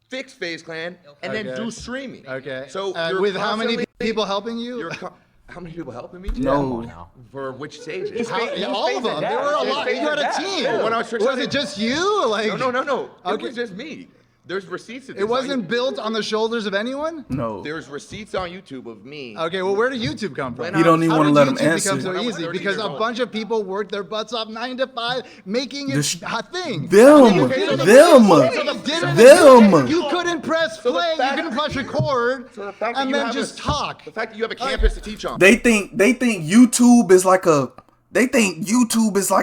fix FaZe Clan, and then do streaming. Okay. So with how many people helping you? How many people helping me? No. For which stages? All of them. There were a lot. You had a team. Was it just you? Like No. It was just me. There's receipts of this. It wasn't built on the shoulders of anyone? No. There's receipts on YouTube of me. Okay, well, where did YouTube come from? You don't even want to let him answer. How did YouTube become so easy? Because a bunch of people worked their butts off 9 to 5, making it a thing. Them. You couldn't press play, you couldn't press record, and then just talk. The fact that you have a campus to teach on. They think YouTube is like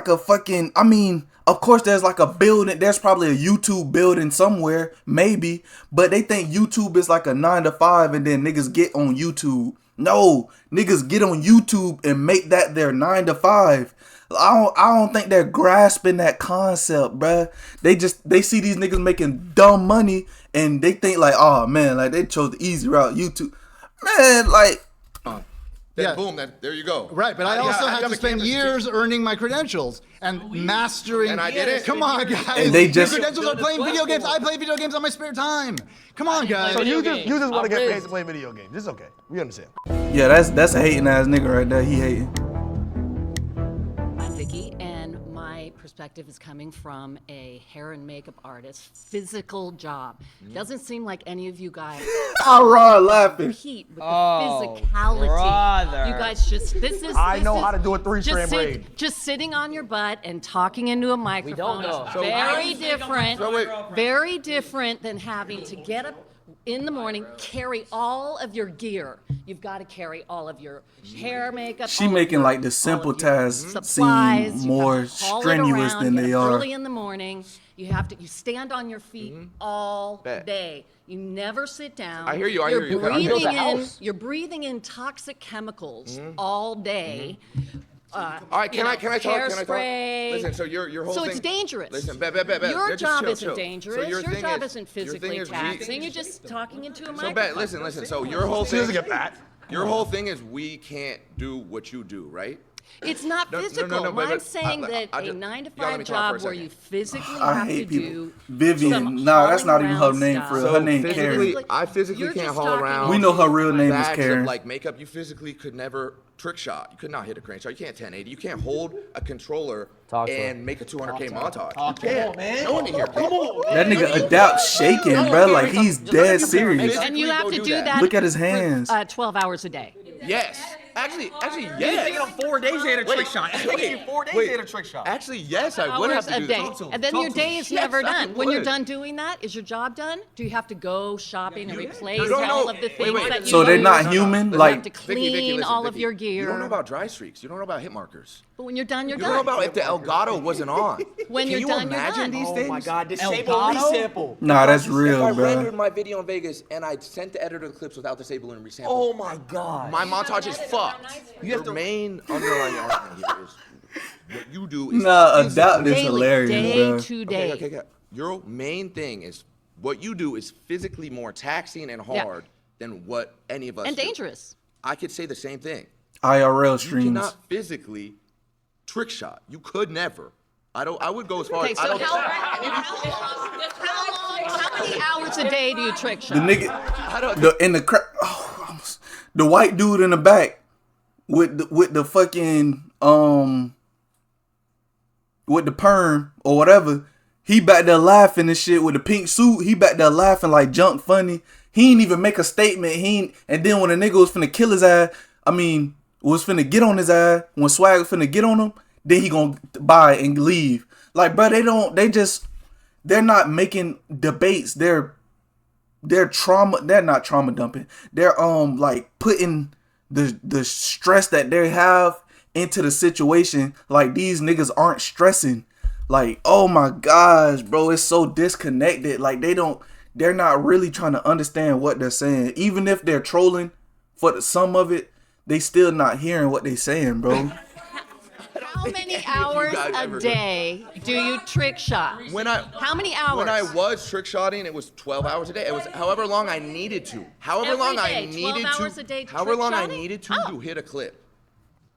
a fucking, I mean, of course there's like a building, there's probably a YouTube building somewhere, maybe, but they think YouTube is like a 9 to 5 and then niggas get on YouTube. No, niggas get on YouTube and make that their 9 to 5. I don't think they're grasping that concept, bruh. They see these niggas making dumb money and they think like, oh man, like they chose the easy route, YouTube. Man, like, Boom, there you go. Right, but I also had to spend years earning my credentials and mastering. And I did it. Come on, guys. And they just, your credentials are playing video games. I play video games on my spare time. Come on, guys. So you just want to get paid to play video games. It's okay. We understand. Yeah, that's a hating ass nigga right there. He hating. I'm Vicky, and my perspective is coming from a hair and makeup artist, physical job. Doesn't seem like any of you guys I'm laughing. compete with the physicality. You guys I know how to do a 3-strand braid. Just sitting on your butt and talking into a microphone. know. Is very different. Very different than having to get up in the morning, carry all of your gear. You've got to carry all of your hair, makeup. She making like the simple tasks seem more strenuous than they are. Early in the morning, you stand on your feet all day. You never sit down. I hear you. I hear you. You're breathing in toxic chemicals all day. All right, can I talk? Hairspray. Listen, so your whole so thing. it's dangerous. Listen, your job isn't chill. dangerous. So your job isn't physically taxing. You're just talking into a microphone. Listen. So your whole thing. Your whole thing is we can't do what you do, right? It's not physical. I'm saying that a 9 to 5 job where you physically have to do. Vivian. Nah, that's not even her name for real. Her name Karen. I physically can't haul around. We know her real name is Karen. Like makeup, you physically could never trick shot. You could not hit a crane shot. You can't 1080. You can't hold a controller and make a 200K montage. You can't. Man. No one in here can. That nigga adapt shaking, bro. Like he's dead serious. And you have to do that. Look at his hands. 12 hours a day. Yes. Actually, yes. You're thinking of 4 days they had a trick shot. You're thinking 4 days they had a trick shot. Actually, yes, I would have to do that. And then your day is never done. When you're done doing that, is your job done? Do you have to go shopping and replace all of the things that you So they're not human? Like, you have to clean all of your gear. You don't know about dry streaks. You don't know about hit markers. But when you're done, you're done. You don't know about if the Elgato wasn't on. When you're done, you're done. Can you imagine these things? Oh my God, disable resample. Nah, that's real, I bro. rendered my video in Vegas and I sent the editor the clips without disabling and resampling. Oh my God. My montage is fucked. Your main underlying argument here is what you do is adapt is hilarious, day to day. Okay. Your main thing is what you do is physically more taxing and hard than what any of us and do. dangerous. I could say the same thing. IRL streams. You cannot physically trick shot. You could never. I would go as far as. So how many hours a day do you trick shot? The nigga, the white dude in the back with the fucking with the perm or whatever, he back there laughing and shit with the pink suit. He back there laughing like junk funny. He ain't even make a statement. And then when the nigga was finna kill his ass, was finna get on his ass, when Swag was finna get on him, then he gonna buy and leave. Like, bro, they're not making debates. They're they're not trauma dumping. They're like putting the stress that they have into the situation. Like these niggas aren't stressing. Like, oh my gosh, bro, it's so disconnected. Like they're not really trying to understand what they're saying. Even if they're trolling for some of it, they still not hearing what they saying, bro. How many hours a day do you trick shot? How many hours? When I was trick shotting, it was 12 hours a day. It was however long I needed to. However long I needed to hit a clip.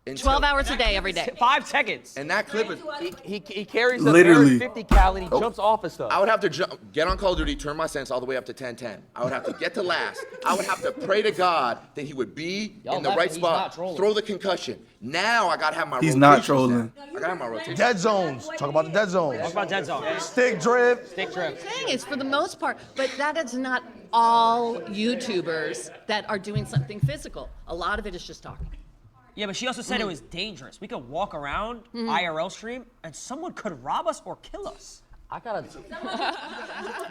12 hours a day, every day. 5 seconds. And that clip is He carries a Literally. very 50 cal and he jumps off of stuff. I would have to get on Call of Duty, turn my sense all the way up to 10-10. I would have to get to last. I would have to pray to God that he would be in the right spot, throw the concussion. Now I gotta have my He's not trolling. I gotta have my rotation. Dead zones. Talk about the dead zones. Talk about dead zone. Stick drift. Stick drift. Thing is, for the most part, but that is not all YouTubers that are doing something physical. A lot of it is just talking. Yeah, but she also said it was dangerous. We could walk around IRL stream and someone could rob us or kill us. I gotta.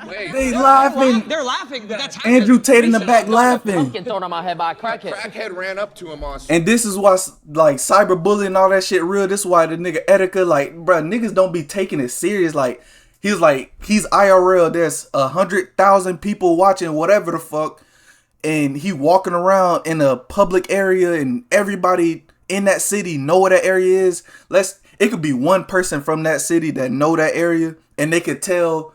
Wait. They laughing. They're laughing. That's Andrew Tate in the back laughing. Getting thrown on my head by a crackhead. Crackhead ran up to him on. And this is why, like, cyberbullying and all that shit real. This is why the nigga Etika, like, bruh, niggas don't be taking it serious. Like, he's IRL. There's 100,000 people watching, whatever the fuck. And he walking around in a public area and everybody in that city know where that area is. It could be one person from that city that know that area and they could tell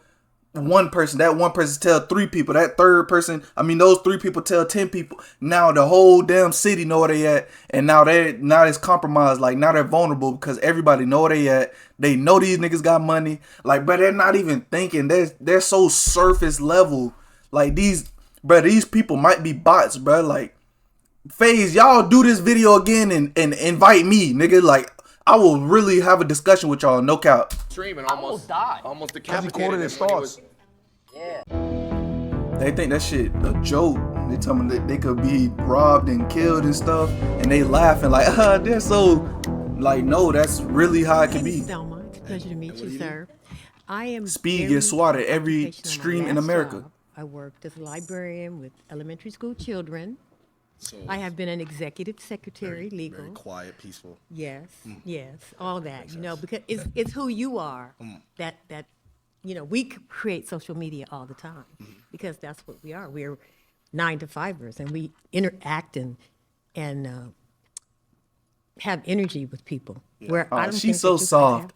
one person. That one person tell 3 people. That third person, those 3 people tell 10 people. Now the whole damn city know where they at. And now it's compromised. Like now they're vulnerable because everybody know where they at. They know these niggas got money. Like, but they're not even thinking. They're so surface level. Like these people might be bots, bro. Like, FaZe, y'all do this video again and invite me, nigga. Like, I will really have a discussion with y'all, no cap. Stream and almost decapitated his thoughts. Yeah. They think that shit a joke. They tell me that they could be robbed and killed and stuff, and they laughing like, they're so, like, no, that's really how it can be. Selma, it's a pleasure to meet you, sir. I am Speed gets swatted every stream in America. I worked as a librarian with elementary school children. So I have been an executive secretary, legal. Very quiet, peaceful. Yes, yes, all that, because it's who you are. That we create social media all the time because that's what we are. We're 9-to-5ers and we interact and have energy with people. Where I don't she's so soft.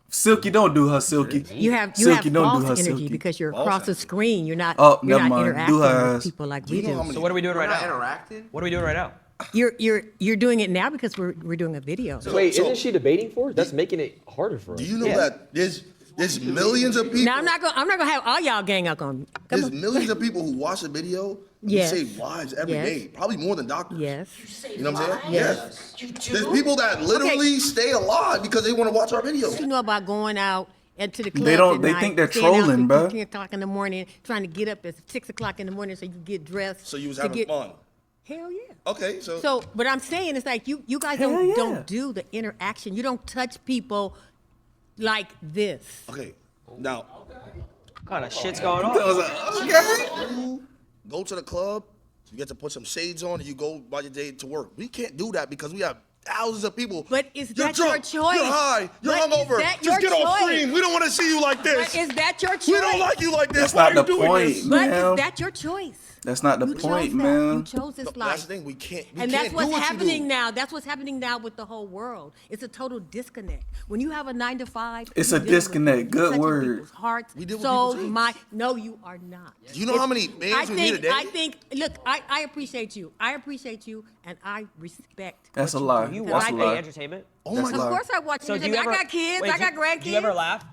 Silky, don't do her, Silky. You have Silky, false energy because you're across the screen. You're not. Never you're not mind. interacting Do her with people like we do. So what are we doing right now? Interacting? What are we doing right now? You're doing it now because we're doing a video. Wait, isn't she debating for it? That's making it harder for us. Do you know that there's millions of people? Now I'm not gonna have all y'all gang up on me. There's millions of people who watch the video. Yes. Save lives every day, probably more than doctors. Yes. You know what I'm saying? Yes. There's people that literally stay alive because they want to watch our videos. You know about going out to the club. They don't. They think they're trolling, bro. 10 o'clock in the morning, trying to get up at 6 o'clock in the morning so you can get dressed. So you was having fun. Hell yeah. Okay, So, but I'm saying it's like you guys don't do the interaction. You don't touch people like this. Okay, now. What kind of shit's going on? You go to the club, you get to put some shades on, and you go by your day to work. We can't do that because we have thousands of people. But is that drunk, your choice? You're high. You're hungover. Just get off screen. We don't want to see you like this. But is that your choice? We don't like you like this. That's Why not are the you doing point, this? But man. is that your choice? That's not the point, man. You chose this life. That's the thing. We can't. And that's what's happening now. That's what's happening now with the whole world. It's a total disconnect. When you have a 9-to-5, It's a disconnect. Good word. Hearts, souls, mind. No, you are not. Do you know how many bands we meet a day? I think. Look, I appreciate you. I appreciate you, and I respect. That's a what lie. do. You That's watch a any lie. entertainment? Oh my Of God. course I watch So do entertainment. you I got kids. wait, I got grandkids. Do you ever laugh?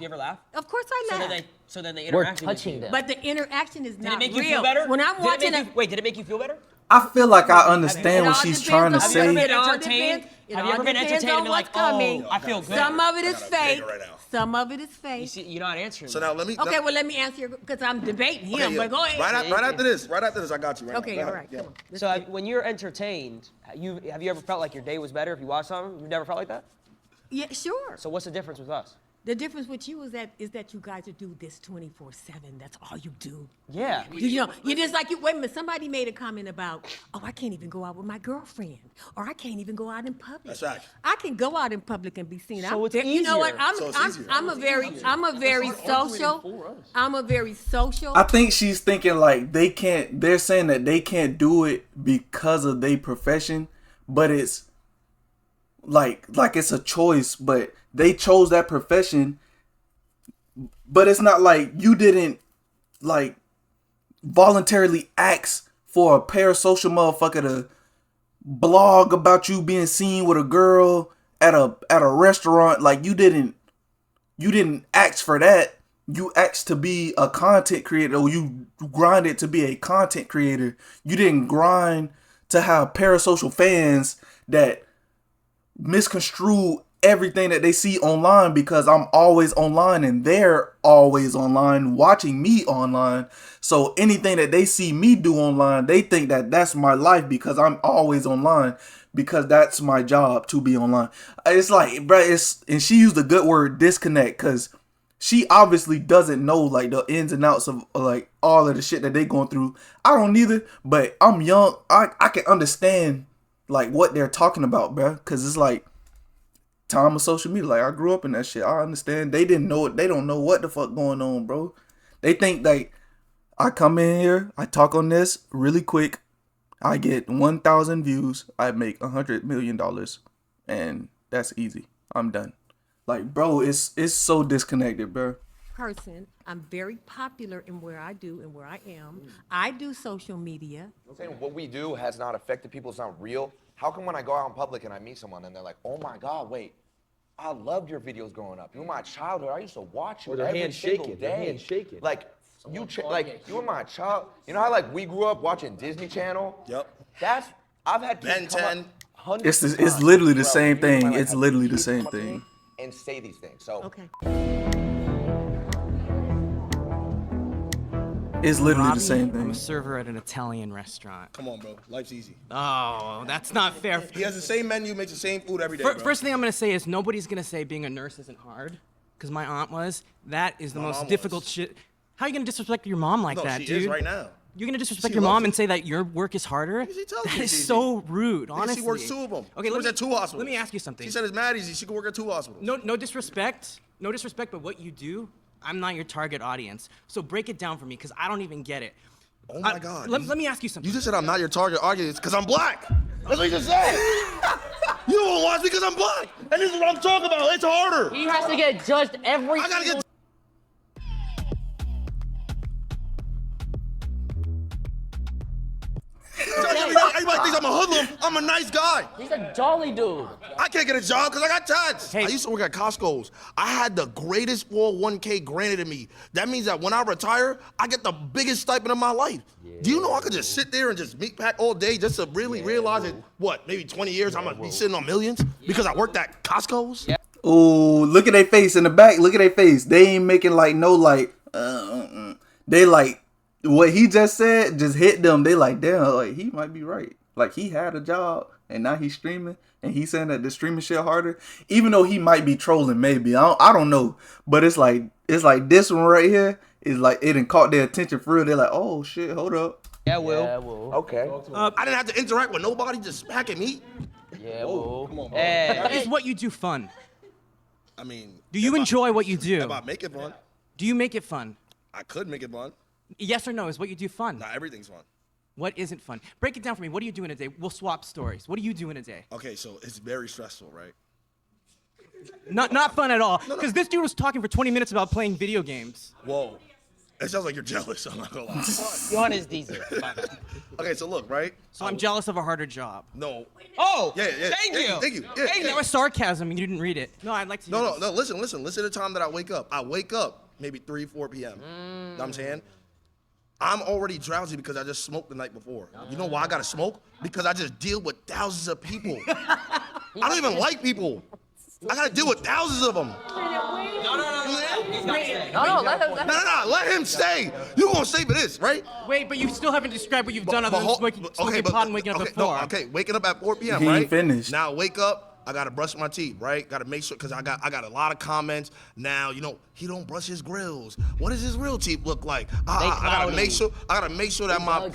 Of course I laugh. So then they We're interact with touching you. them. But the interaction is Did not it make you real. feel better? When I'm watching Wait, did it make you feel better? I feel like I understand what she's trying to Have you ever say. been entertained? Have you ever been entertained and been like, oh, I feel good? Some of it is fake. Some of it is You fake. see, you're not answering. So now let me. Okay, well let me answer your because I'm debating him. Okay, yeah. But go ahead. Right after this, I got you. Right Okay, now. Go all ahead. right. Come on. So when you're entertained, have you ever felt like your day was better if you watched something? You've never felt like that? Yeah, sure. So what's the difference with us? The difference with you is that you guys do this 24/7. That's all you do. Yeah. You know, you just like you. Wait a minute. Somebody made a comment about, oh, I can't even go out with my girlfriend, or I can't even go out in public. That's right. I can go out in public and be seen. So it's You know what? easier. I'm a very social. I'm a very social. I think she's thinking like they can't. They're saying that they can't do it because of their profession, but it's like it's a choice. But they chose that profession. But it's not like you didn't like voluntarily ask for a parasocial motherfucker to blog about you being seen with a girl at a restaurant. Like you didn't ask for that. You asked to be a content creator, or you grinded to be a content creator. You didn't grind to have parasocial fans that misconstrue everything that they see online, because I'm always online and they're always online watching me online. So anything that they see me do online, they think that that's my life because I'm always online, because that's my job to be online. It's like, bro, and she used the good word disconnect, because she obviously doesn't know like the ins and outs of like all of the shit that they going through. I don't either, but I'm young. I can understand like what they're talking about, bro, because it's like time of social media. Like I grew up in that shit. I understand. They didn't know it. They don't know what the fuck going on, bro. They think like I come in here, I talk on this really quick, I get 1,000 views, I make $100 million, and that's easy. I'm done. Like, bro, it's so disconnected, bro. Person, I'm very popular in where I do and where I am. I do social media. I'm saying what we do has not affected people. It's not real. How come when I go out in public and I meet someone and they're like, oh my God, wait, I loved your videos growing up. You were my childhood. I used to watch you every single day. Their hands shaking. Like, you were my child. You know how like we grew up watching Disney Channel? Yep. I've had people Ben come 10. up hundreds of It's times literally the throughout same the years of thing. my life. It's literally the same Come to me thing. and say these things. So Okay. It's literally Robbie, the same I'm thing. a server at an Italian restaurant. Come on, bro. Life's easy. Oh, that's not fair. He has the same menu, makes the same food every day, bro. First thing I'm gonna say is nobody's gonna say being a nurse isn't hard, because my aunt was. That is the My most mom difficult shit. How are you gonna disrespect your mom like No, that, she dude? is right now. You're gonna disrespect She your loves mom it. and say that your work is harder? She tells That me is it's so easy. rude, Because honestly. she works 2 of them. Okay, She works at 2 hospitals. Let me ask you something. She said it's mad easy. She could work at 2 hospitals. No disrespect, but what you do, I'm not your target audience. So break it down for me, because I don't even get it. Oh my God. Let me ask you something. You just said I'm not your target audience because I'm black. That's what you just said. You don't watch me because I'm black. And this is what I'm talking about. It's harder. He has to get judged every I gotta get. Everybody thinks I'm a hoodlum. I'm a nice guy. He's a jolly dude. I can't get a job because I got tats. I used to work at Costco's. I had the greatest 401k granted to me. That means that when I retire, I get the biggest stipend of my life. Do you know I could just sit there and just meat pack all day just to really realize that, what, maybe 20 years I'm gonna be sitting on millions because I worked at Costco's? Yeah. Oh, look at their face in the back. Look at their face. They ain't making like no like. They like what he just said just hit them. They like, damn, like he might be right. Like he had a job and now he's streaming and he's saying that the streaming shit harder. Even though he might be trolling, maybe I don't know. But it's like this one right here is like it done caught their attention for real. They're like, oh shit, hold up. Yeah, Will. Okay. I didn't have to interact with nobody, just smacking me. Yeah, Will. Come on, bro. Is what you do fun? I mean, Do you enjoy what you do? if I make it fun, Do you make it fun? I could make it fun. Yes or no? Is what you do fun? Not everything's fun. What isn't fun? Break it down for me. What do you do in a day? We'll swap stories. What do you do in a day? Okay, so it's very stressful, right? Not fun at all. Because this dude was talking for 20 minutes about playing video games. Whoa. It sounds like you're jealous, I'm not gonna lie. Johan is diesel. Okay, so look, right? So I'm jealous of a harder job. No. Oh, Yeah. thank you. Thank you. Yeah, Hey, that was sarcasm. You didn't read it. No, I'd like to. No, listen. Listen to the time that I wake up. I wake up maybe 3, 4 p.m. Know what I'm saying? I'm already drowsy because I just smoked the night before. You know why I gotta smoke? Because I just deal with thousands of people. I don't even like people. I gotta deal with thousands of them. No, let him. No, let him stay. You gonna stay for this, right? Wait, but you still haven't described what you've done other than smoking pot and waking up at 4. Okay, waking up at 4 p.m., He right? ain't finished. Now I wake up, I gotta brush my teeth, right? Gotta make sure, cause I got a lot of comments now. He don't brush his grills. What does his real teeth look like? I gotta make sure. I gotta make sure that my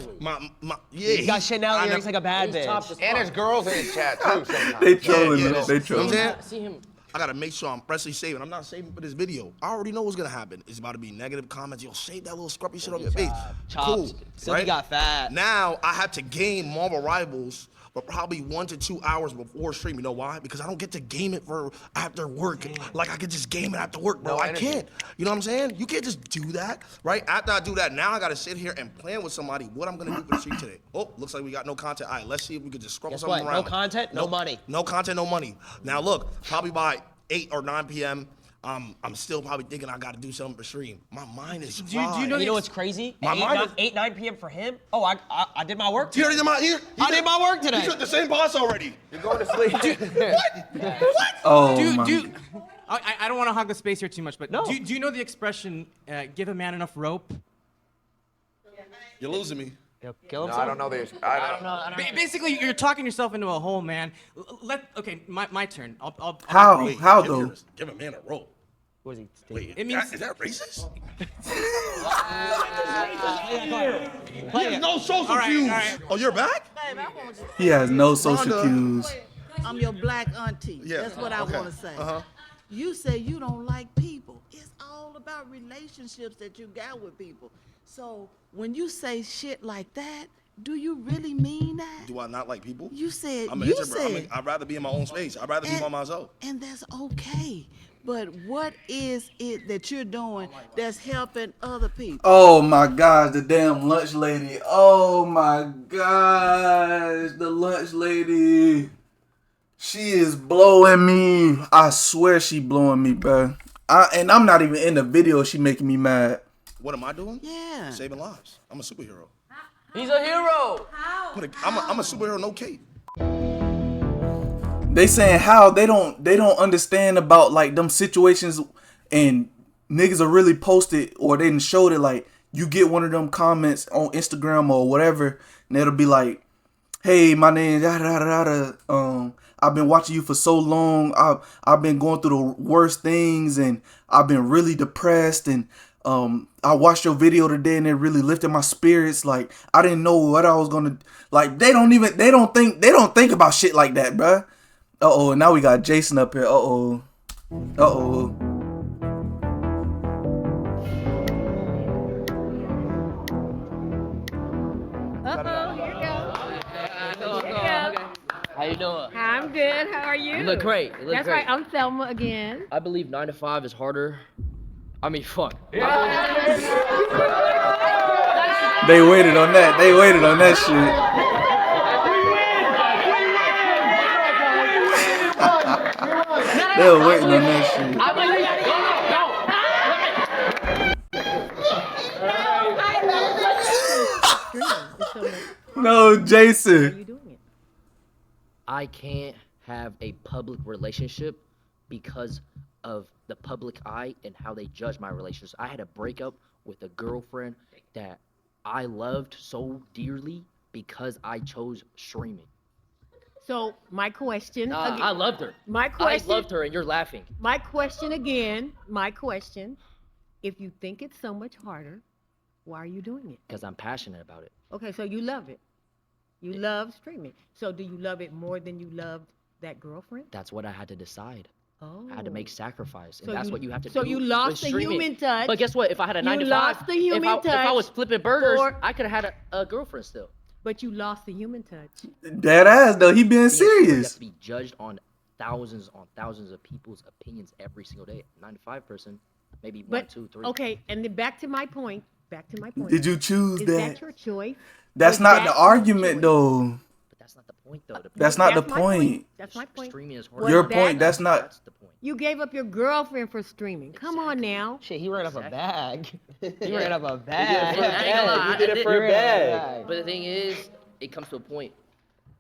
yeah. He got Chanel earrings like a bad bitch. And there's girls in his chat too. Sometimes. They trolling. Yeah. They trolling. You know what I'm See him. I gotta make sure I'm freshly saving. I'm not saving for this video. I already know what's gonna happen. It's about to be negative comments. Yo, shave that little scruffy shit on your face. Cool. So he got fat. Now I have to game Marvel Rivals for probably 1 to 2 hours before stream. You know why? Because I don't get to game it for after work. Like I could just game it after work, bro. I can't. You know what I'm saying? You can't just do that, right? After I do that, now I gotta sit here and plan with somebody what I'm gonna do for the stream today. Oh, looks like we got no content. All right, let's see if we could just scrub something around. No content, no money. No content, no money. Now look, probably by 8 or 9 p.m., I'm still probably thinking I gotta do something for stream. My mind is fried. You know what's crazy? My mind is 8, 9 p.m. for him? Oh, I did my work today. You already did I did my work today. You took the same boss already. You're going to sleep. What? Oh, I don't want to hog the space here too much, but do you know the expression, give a man enough rope? You're losing me. Kill No, I don't know this. I don't know. Basically, you're talking yourself into a hole, man. Okay, my turn. How though? Give a man a rope. What is he? Wait, it means is that racist? Play He has no social cues. Oh, you're back? He has no social Rhonda. cues. I'm your black auntie. Yeah, That's what I okay. want to say. Uh-huh. You say you don't like people. It's all about relationships that you got with people. So when you say shit like that, do you really mean that? Do I not like people? You said, I'm an introvert. I'd rather be in my own space. I'd rather be by myself. And that's okay. But what is it that you're doing that's helping other people? Oh my gosh, the damn lunch lady. Oh my gosh, the lunch lady. She is blowing me. I swear she blowing me, bro. And I'm not even in the video. She making me mad. What am I doing? Yeah. Saving lives. I'm a superhero. He's a hero. I'm a superhero, no cape. They saying how they don't understand about like them situations, and niggas are really posted or they didn't show it, like you get one of them comments on Instagram or whatever, and it'll be like, hey, my name I've been watching you for so long. I've been going through the worst things and I've been really depressed, and I watched your video today and it really lifted my spirits. Like I didn't know what I was gonna like. They don't think about shit like that, bruh. Uh-oh, now we got Jason up here. Uh-oh. Uh-oh. How you doing? I'm good. How are you? You look great. You look That's great. right. I'm Thelma again. I believe 9 to 5 is harder. I mean, fuck. They waited on that. They waited on that shit. They were waiting on that shit. No, Jason. I can't have a public relationship because of the public eye and how they judge my relationships. I had a breakup with a girlfriend that I loved so dearly because I chose streaming. So my question. I loved her. My question. I loved her, and you're laughing. My question again. My question. If you think it's so much harder, why are you doing it? Because I'm passionate about it. Okay, so you love it. You love streaming. So do you love it more than you loved that girlfriend? That's what I had to decide. Oh. I had to make sacrifice, and So that's you- what you have to do. so you lost with the streaming. human touch. But guess what? If I had a 9 to 5, lost the human if I was touch flipping burgers, for- I could have had a girlfriend still. But you lost the human touch. Dead ass though. He being You have serious. to be judged on thousands of people's opinions every single day. 9 to 5 person, maybe But 1, 2, 3. okay, and then back to my point. Did you choose Is that? that your choice? That's Was not that the your argument choice? though. That's not the point though. That's not the my point. point. That's my point. Streaming is Was Your that- point. That's not. You gave up your girlfriend for streaming. Come on now. Shit, he ran up a bag. He ran up a bag. You did it for a bag. But the thing is, it comes to a point.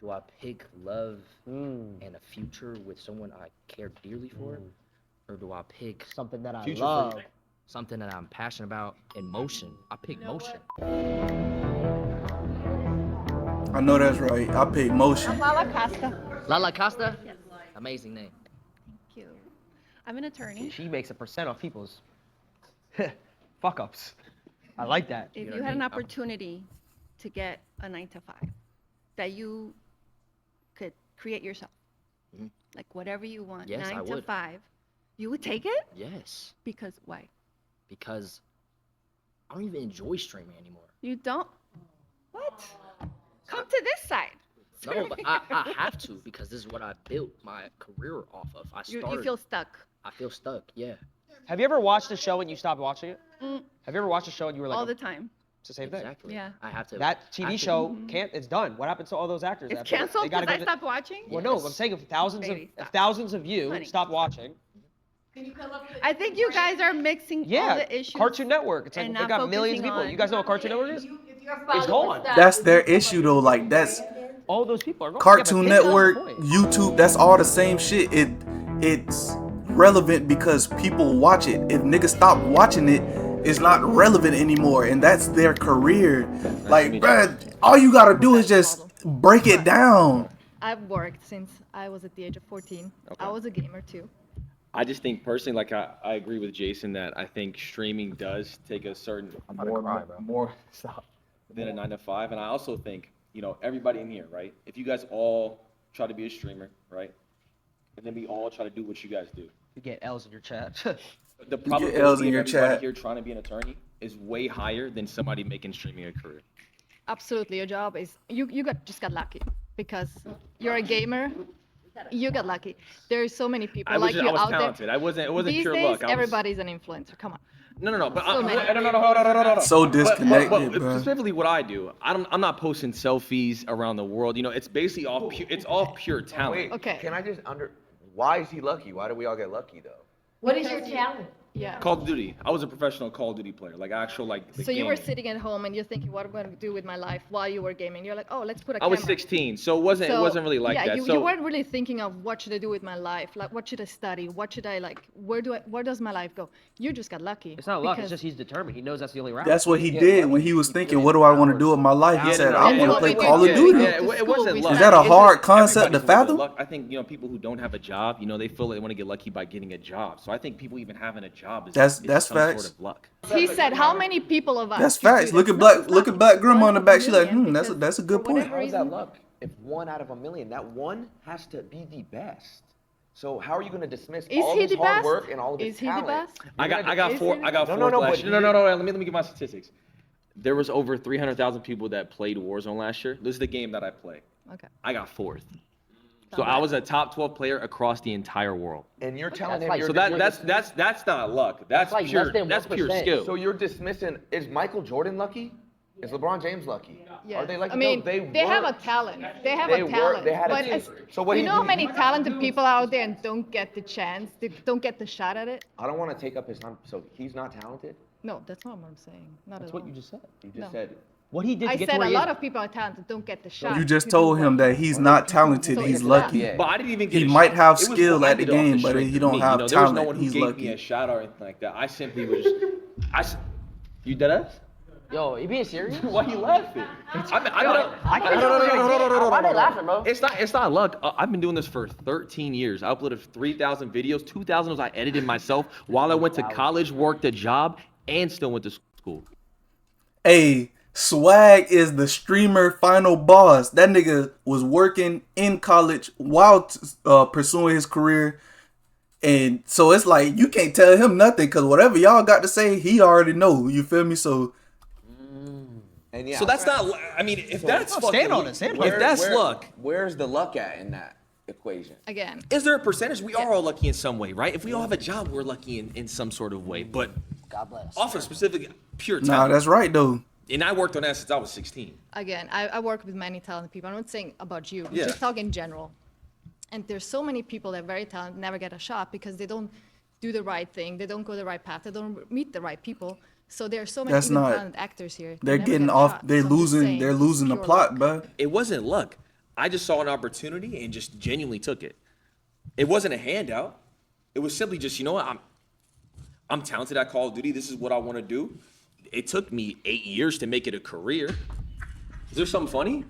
Do I pick love and a future with someone I care dearly for? Or do I pick something that I future love? for something that I'm passionate about and motion. I pick motion. I know that's right. I pick motion. Lala Costa. Lala Costa? Amazing name. Thank you. I'm an attorney. She makes a percent off people's fuck ups. I like that. If know you what I had an mean? opportunity to get a 9 to 5 that you could create yourself, like whatever you want, Yes, 9 I to would. 5, you would take it? Yes. Because why? Because I don't even enjoy streaming anymore. You don't? What? Come to this side. No, but I have to because this is what I built my career off of. I started. You feel stuck. I feel stuck. Yeah. Have you ever watched a show and you stopped watching it? Mm, Have you ever watched a show and you were like, all the time. it's the same thing. Exactly. Yeah. I have to. That TV show can't. It's done. What happened to all those actors? It's after that? canceled They gotta because I go stopped watching? Well, no, I'm saying if thousands of you Honey. stop watching. I think you guys are mixing all Yeah, the issues. Cartoon Network. It's like and they not got millions of focusing people. on- You guys know what Cartoon Network is? It's gone. That's their issue though. Like that's All those people are gone. Cartoon Yeah, but Network, that's the point. YouTube. That's all the same shit. It's relevant because people watch it. If niggas stop watching it, it's not relevant anymore, and that's their career. Like, bruh, all you gotta do is just break it down. I've worked since I was at the age of 14. I was a gamer too. I just think personally, like I agree with Jason that I think streaming does take a certain more stop than a 9 to 5, and I also think everybody in here, right? If you guys all try to be a streamer, right, and then we all try to do what you guys do, You get L's in your chat. the L's probability in of your everybody chat. here trying to be an attorney is way higher than somebody making streaming a career. Absolutely, your job is you just got lucky because you're a gamer. You got lucky. There's so many people I was like you out talented. there. It wasn't These pure days, luck. everybody's an influencer. Come on. No. But So many. no. So disconnected, but bro. specifically, what I do, I'm not posting selfies around the world. It's basically all pure talent. Wait, Okay. can I just why is he lucky? Why do we all get lucky though? What is your talent? Yeah. Call of Duty. I was a professional Call of Duty player, like actual the So you were game. sitting at home and you're thinking, what am I going to do with my life while you were gaming? You're like, oh, let's put a I was camera. 16, so it wasn't really like yeah, that. you weren't really thinking of what should I do with my life, like what should I study, what should I like, where does my life go? You just got lucky. It's not luck. It's because- just he's determined. He knows that's the only route. That's what he did when he was thinking, what do I want to do with my life? He said, I want to play Call of Duty. It wasn't luck. Is that a hard concept to Everybody's a little bit fathom? luck. I think people who don't have a job, they feel they want to get lucky by getting a job. So I think people even having a job is That's some facts. sort of luck. He said, how many people of us? That's could do facts. this? Look at black grandma in the back. She like, that's a good point. How is that luck? If 1 out of a million, that one has to be the best. So how are you going to dismiss Is all he his the hard best? work and all of his Is he the talent? best? I got Is four. he- I got No, fourth no, last but year. No. Let me give my statistics. There was over 300,000 people that played Warzone last year. This is the game that I play. Okay. I got fourth. So I was a top 12 player across the entire world. And you're telling That's him like- you're So that's not luck. That's like pure. less than That's pure 1%. skill. So you're dismissing, is Michael Jordan lucky? Is LeBron James lucky? Yeah. Are they lucky? I mean, No, they have a weren't. talent. They have They a were- talent. they had a but team. as- So what you do know you- how many talented people out there and don't get the chance, they don't get the shot at it? I don't want to take up his time. So he's not talented? No, that's not what I'm saying. Not That's at what all. you just said. You just No. said What he did I to get said to where a he lot is. of people are talented, don't get the shot. You just to do told him what- that he's not talented. So He's it's lucky. not. But I didn't even get He a might shot. have It was skill at the blinded off game, but strength he of don't me. have There was talent. no one who He's gave lucky. me a shot or anything like that. I simply was just. You dead ass? Yo, you being serious? Why you laughing? Why they laughing, bro? It's not luck. I've been doing this for 13 years. I uploaded 3,000 videos. 2,000 of those I edited myself while I went to college, worked a job, and still went to school. Hey, Swag is the streamer final boss. That nigga was working in college while pursuing his career. And so it's like, you can't tell him nothing because whatever y'all got to say, he already know. You feel me? So And yeah. So that's not. I mean, if that's fucking, stand on it, stand on it. if that's luck, Where's the luck at in that equation? Again, is there a percentage? We are all lucky in some way, right? If we all have a job, we're lucky in some sort of way. But God bless. off of specific pure nah, talent. that's right though. And I worked on that since I was 16. again, I work with many talented people. I'm not saying about you. I'm Yeah. just talking in general. And there's so many people that are very talented, never get a shot because they don't do the right thing. They don't go the right path. They don't meet the right people. So there are so many That's even not- talented actors here. that They're never getting get a off. shot. They're So I'm just losing. saying, They're losing the pure plot, luck. bro. It wasn't luck. I just saw an opportunity and just genuinely took it. It wasn't a handout. It was simply just, you know what? I'm talented at Call of Duty. This is what I want to do. It took me 8 years to make it a career. Is there something funny?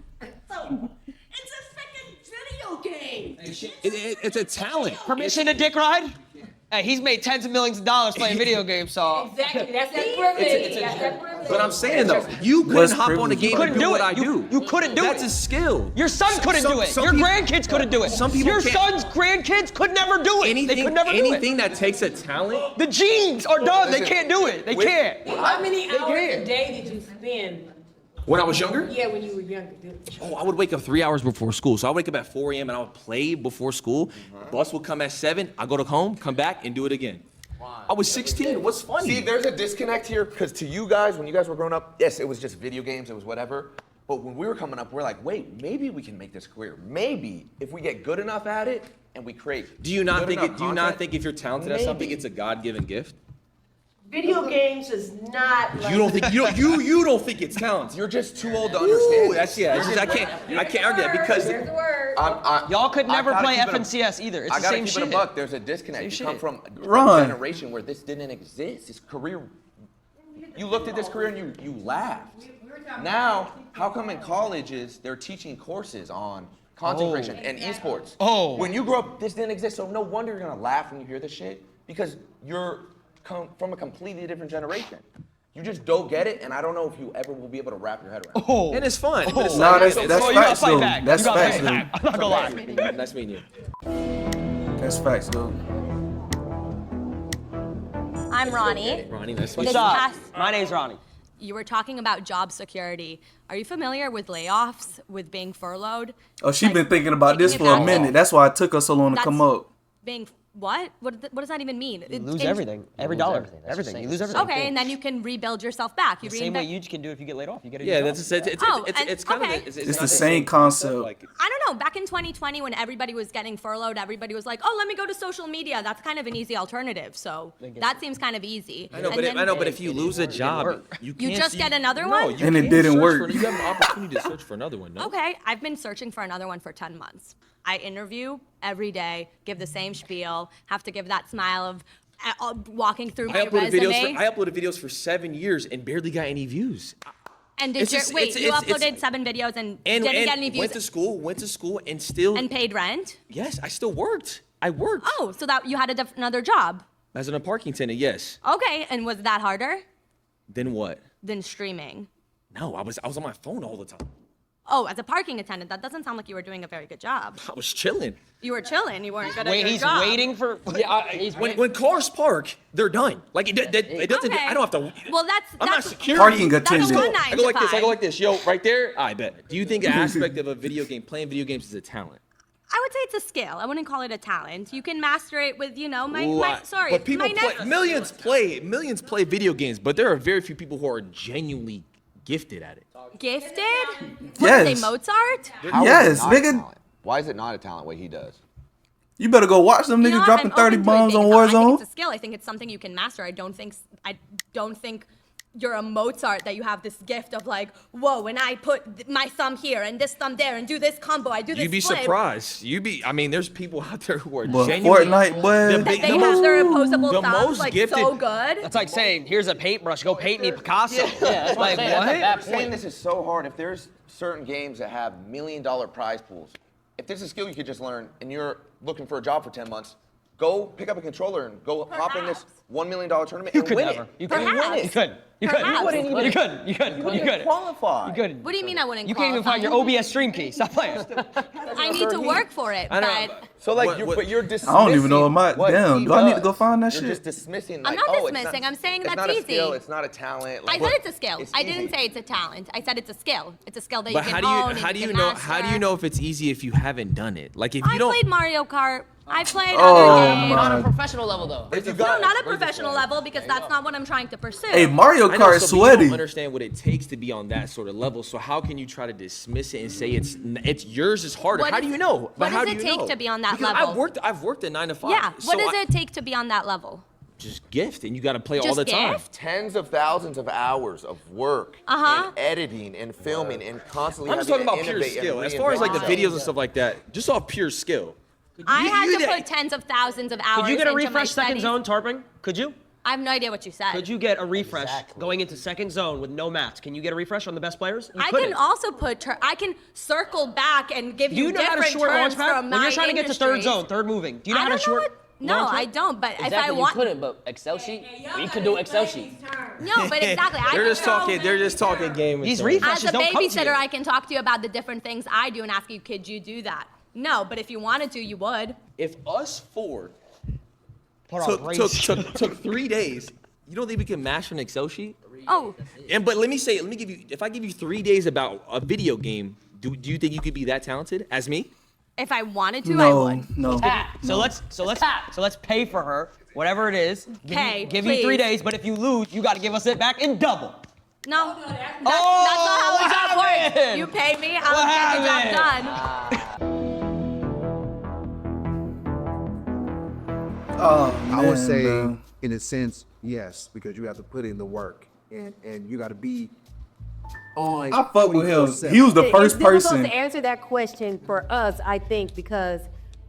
So, it's a freaking video game. It's a talent. Permission to dick ride? Hey, he's made tens of millions of dollars playing video games, so. Exactly, that's that privilege. That's that privilege. But I'm saying though, you couldn't hop on a game You couldn't and do do what it. I do. You couldn't do it. That's a skill. Your son couldn't do it. Your grandkids couldn't do it. Some people Your can't. son's grandkids could never do it. They could never do it. Anything that takes a talent. The genes are done. They can't do it. They can't. How many hours a day did you spend? When I was younger? Yeah, when you were younger. Oh, I would wake up 3 hours before school. So I wake up at 4 a.m. and I would play before school. Bus would come at 7. I go to home, come back, and do it again. I was 16. What's funny? See, there's a disconnect here because to you guys, when you guys were growing up, yes, it was just video games, it was whatever. But when we were coming up, we're like, wait, maybe we can make this career. Maybe if we get good enough at it and we create. Do you not think content, if you're talented at something, it's a God-given gift? Video games is not like. You don't think you don't think it's talent. You're just too old to understand. Ooh, that's yeah. I can't argue that because y'all could never I gotta play keep it a- FNCS either. It's I the gotta same keep shit. it a buck. There's a disconnect. Same You come shit. from Ron. a generation where this didn't exist. This career, you looked at this career and you laughed. Now, how come in colleges they're teaching courses on content creation and esports? Oh. When you grow up, this didn't exist. So no wonder you're gonna laugh when you hear this shit because you're from a completely different generation. You just don't get it, and I don't know if you ever will be able to wrap your head around it. Oh. And it's fun. But it's No, like, that's facts though. That's facts though. I'm not gonna lie. Nice meeting you. That's facts though. I'm Ronnie. Ronnie, nice to meet This you. past, My name's Ronnie. you were talking about job security. Are you familiar with layoffs, with being furloughed? Oh, she been thinking about this taking for a advantage. minute. That's why it took us so long to That's come up. Being what? What does that even mean? You lose everything. Every dollar. Everything. You lose everything. Okay, and then you can rebuild yourself back. You The same way reinvent. you can do if you get laid off. You get a Yeah, new that's job. it's kind okay. of It's not the same concept. Like, I don't know. Back in 2020, when everybody was getting furloughed, everybody was like, "Oh, let me go to social media." That's kind of an easy alternative. So that seems kind of easy. I know, And but then if you lose a job, you can't. just get another no, one? you And it can't didn't search work. you have an opportunity to search for another one. No. Okay, I've been searching for another one for 10 months. I interview every day, give the same spiel, have to give that smile of walking through my resume. I uploaded videos for 7 years and barely got any views. And did you uploaded 7 videos and didn't get any views Went to school, and still. and paid rent? Yes, I still worked. I worked. Oh, so that you had another job. As a parking attendant, yes. Okay, and was that harder Then what? than streaming? No, I was on my phone all the time. Oh, as a parking attendant, that doesn't sound like you were doing a very good job. I was chilling. You were chilling. You weren't good at Wait, your he's job. waiting for. When cars park, they're done. Like it doesn't. Okay. I don't have to. Well, I'm not security. Parking That's attendant. one 9 I go like to this. I 5. go like this. Yo, right there. I bet. Do you think an aspect of a video game, playing video games, is a talent? I would say it's a skill. I wouldn't call it a talent. You can master it with, Ooh, my but people nephew. millions play video games, but there are very few people who are genuinely gifted at it. Gifted? What are they, Yes. Mozart? How is Yes, it not a nigga. talent? Why is it not a talent what he does? You better go watch them niggas dropping 30 bombs on I think Warzone. it's a skill. I think it's something you can master. I don't think you're a Mozart that you have this gift of like, whoa, when I put my thumb here and this thumb there and do this combo, I do this You'd be flip. surprised. I mean, there's people out there who are But genuinely. Fortnite, boy. That they have their opposable the thumbs most like gifted- so good. That's like saying, here's a paintbrush. Go paint me Picasso. that's Like what? I'm saying this is so hard. If there's certain games that have $1 million prize pools, if there's a skill you could just learn and you're looking for a job for 10 months, go pick up a controller and go hop in this $1 million tournament and could win never. it. You And couldn't. win it. You couldn't. You couldn't. Perhaps. You wouldn't even. You couldn't. You couldn't. You You wouldn't couldn't. qualify. You couldn't. What do you mean I wouldn't You can't even find your qualify? OBS stream key. Stop playing. I need to work for it, I know, but So like, but you're dismissing. I don't even know what what damn. he Do I need to does. go find that You're shit? just dismissing. I'm Like, not oh, dismissing. I'm saying it's that's not a easy. skill. It's not a talent. I Like, said it's a skill. it's I didn't easy. say it's a talent. I said it's a skill. It's a skill that But you can how own. do you and know? can How do you master. know if it's easy if you haven't done it? Like if you I don't. played Mario Kart. I played Oh, other games. On a professional level, though. No, not a professional level because that's not what I'm trying to pursue. Hey, Mario I know, Kart is so but you sweaty. don't understand what it takes to be on that sort of level. So how can you try to dismiss it and say it's yours is harder? What How is- do you know? what how does do it you take know? to be on that Because level? I've worked at 9 to 5. Yeah. What so does it take to be on that level? Just gift, and you got to play all Just the time. gift? Tens of thousands of hours of work Uh-huh. and editing and filming and constantly I'm just having talking to about pure innovate and skill. As far as like the reinvent videos and stuff like that, just off pure skill. I You had did to that- put tens of thousands of hours Could you get a into my refresh second studies. zone tarping? Could you? I have no idea what you said. Could you get a refresh going into second zone with no mats? Can you get a refresh on the best players? You I couldn't. can also I can circle back and give Do you you know how to different short launch terms pad? from When my you're trying to get to third industries. zone, third moving, do you know I how to don't know short? No, launch I it? don't. But if I Exactly, want, you couldn't, but Excel sheet, we could do Excel sheet. no, but exactly. I They're can just talking. They're just talking game. These and refreshes As a don't come to babysitter, you. I can talk to you about the different things I do and ask you, could you do that? No, but if you wanted to, you would. If us four Put on a race. took 3 days, you don't think we can master an Excel sheet? Oh, But let me give you. If I give you 3 days about a video game, do you think you could be that talented as me? if I wanted to, I No, would. no. So let's pay for her, whatever it is. Pay, Give you 3 please. days, but if you lose, you got to give us it back in double. No, that's not how the job works. happened? You pay me, I'll get the job done. Oh, I would say, man. in a sense, yes, because you have to put in the work and you got to be on. I fuck with him. 24/7. He was the first It's difficult person. to answer that question for us, I think, because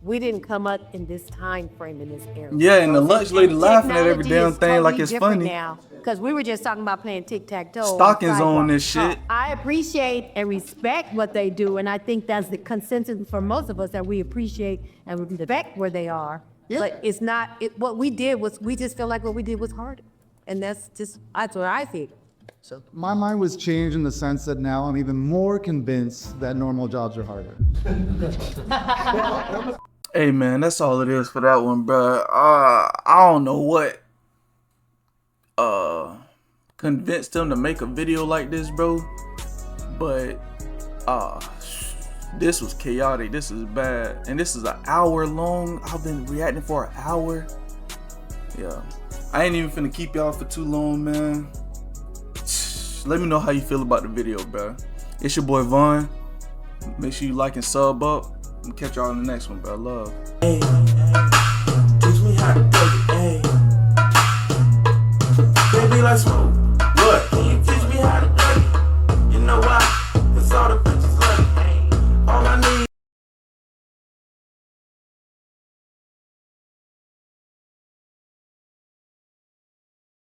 we didn't come up in this time frame in this era. Yeah, and the lunch lady laughing at every Technology damn is thing like totally it's different funny. now, because we were just talking about playing tic-tac-toe. Stockings on sidewalk. this shit. I appreciate and respect what they do, and I think that's the consensus for most of us, that we appreciate and respect where they are. But it's not, what we did was, we just feel like what we did was harder. And that's what I think. So my mind was changed in the sense that now I'm even more convinced that normal jobs are harder. Hey man, that's all it is for that one, bro. I don't know what convinced them to make a video like this, bro. But this was chaotic. This is bad, and this is an hour long. I've been reacting for an hour. Yeah, I ain't even finna keep y'all for too long, man. Let me know how you feel about the video, bro. It's your boy Vaughn. Make sure you like and sub up. And catch y'all in the next one, bro. Love. Hey, teach me how to take it, hey. Baby, let's smoke.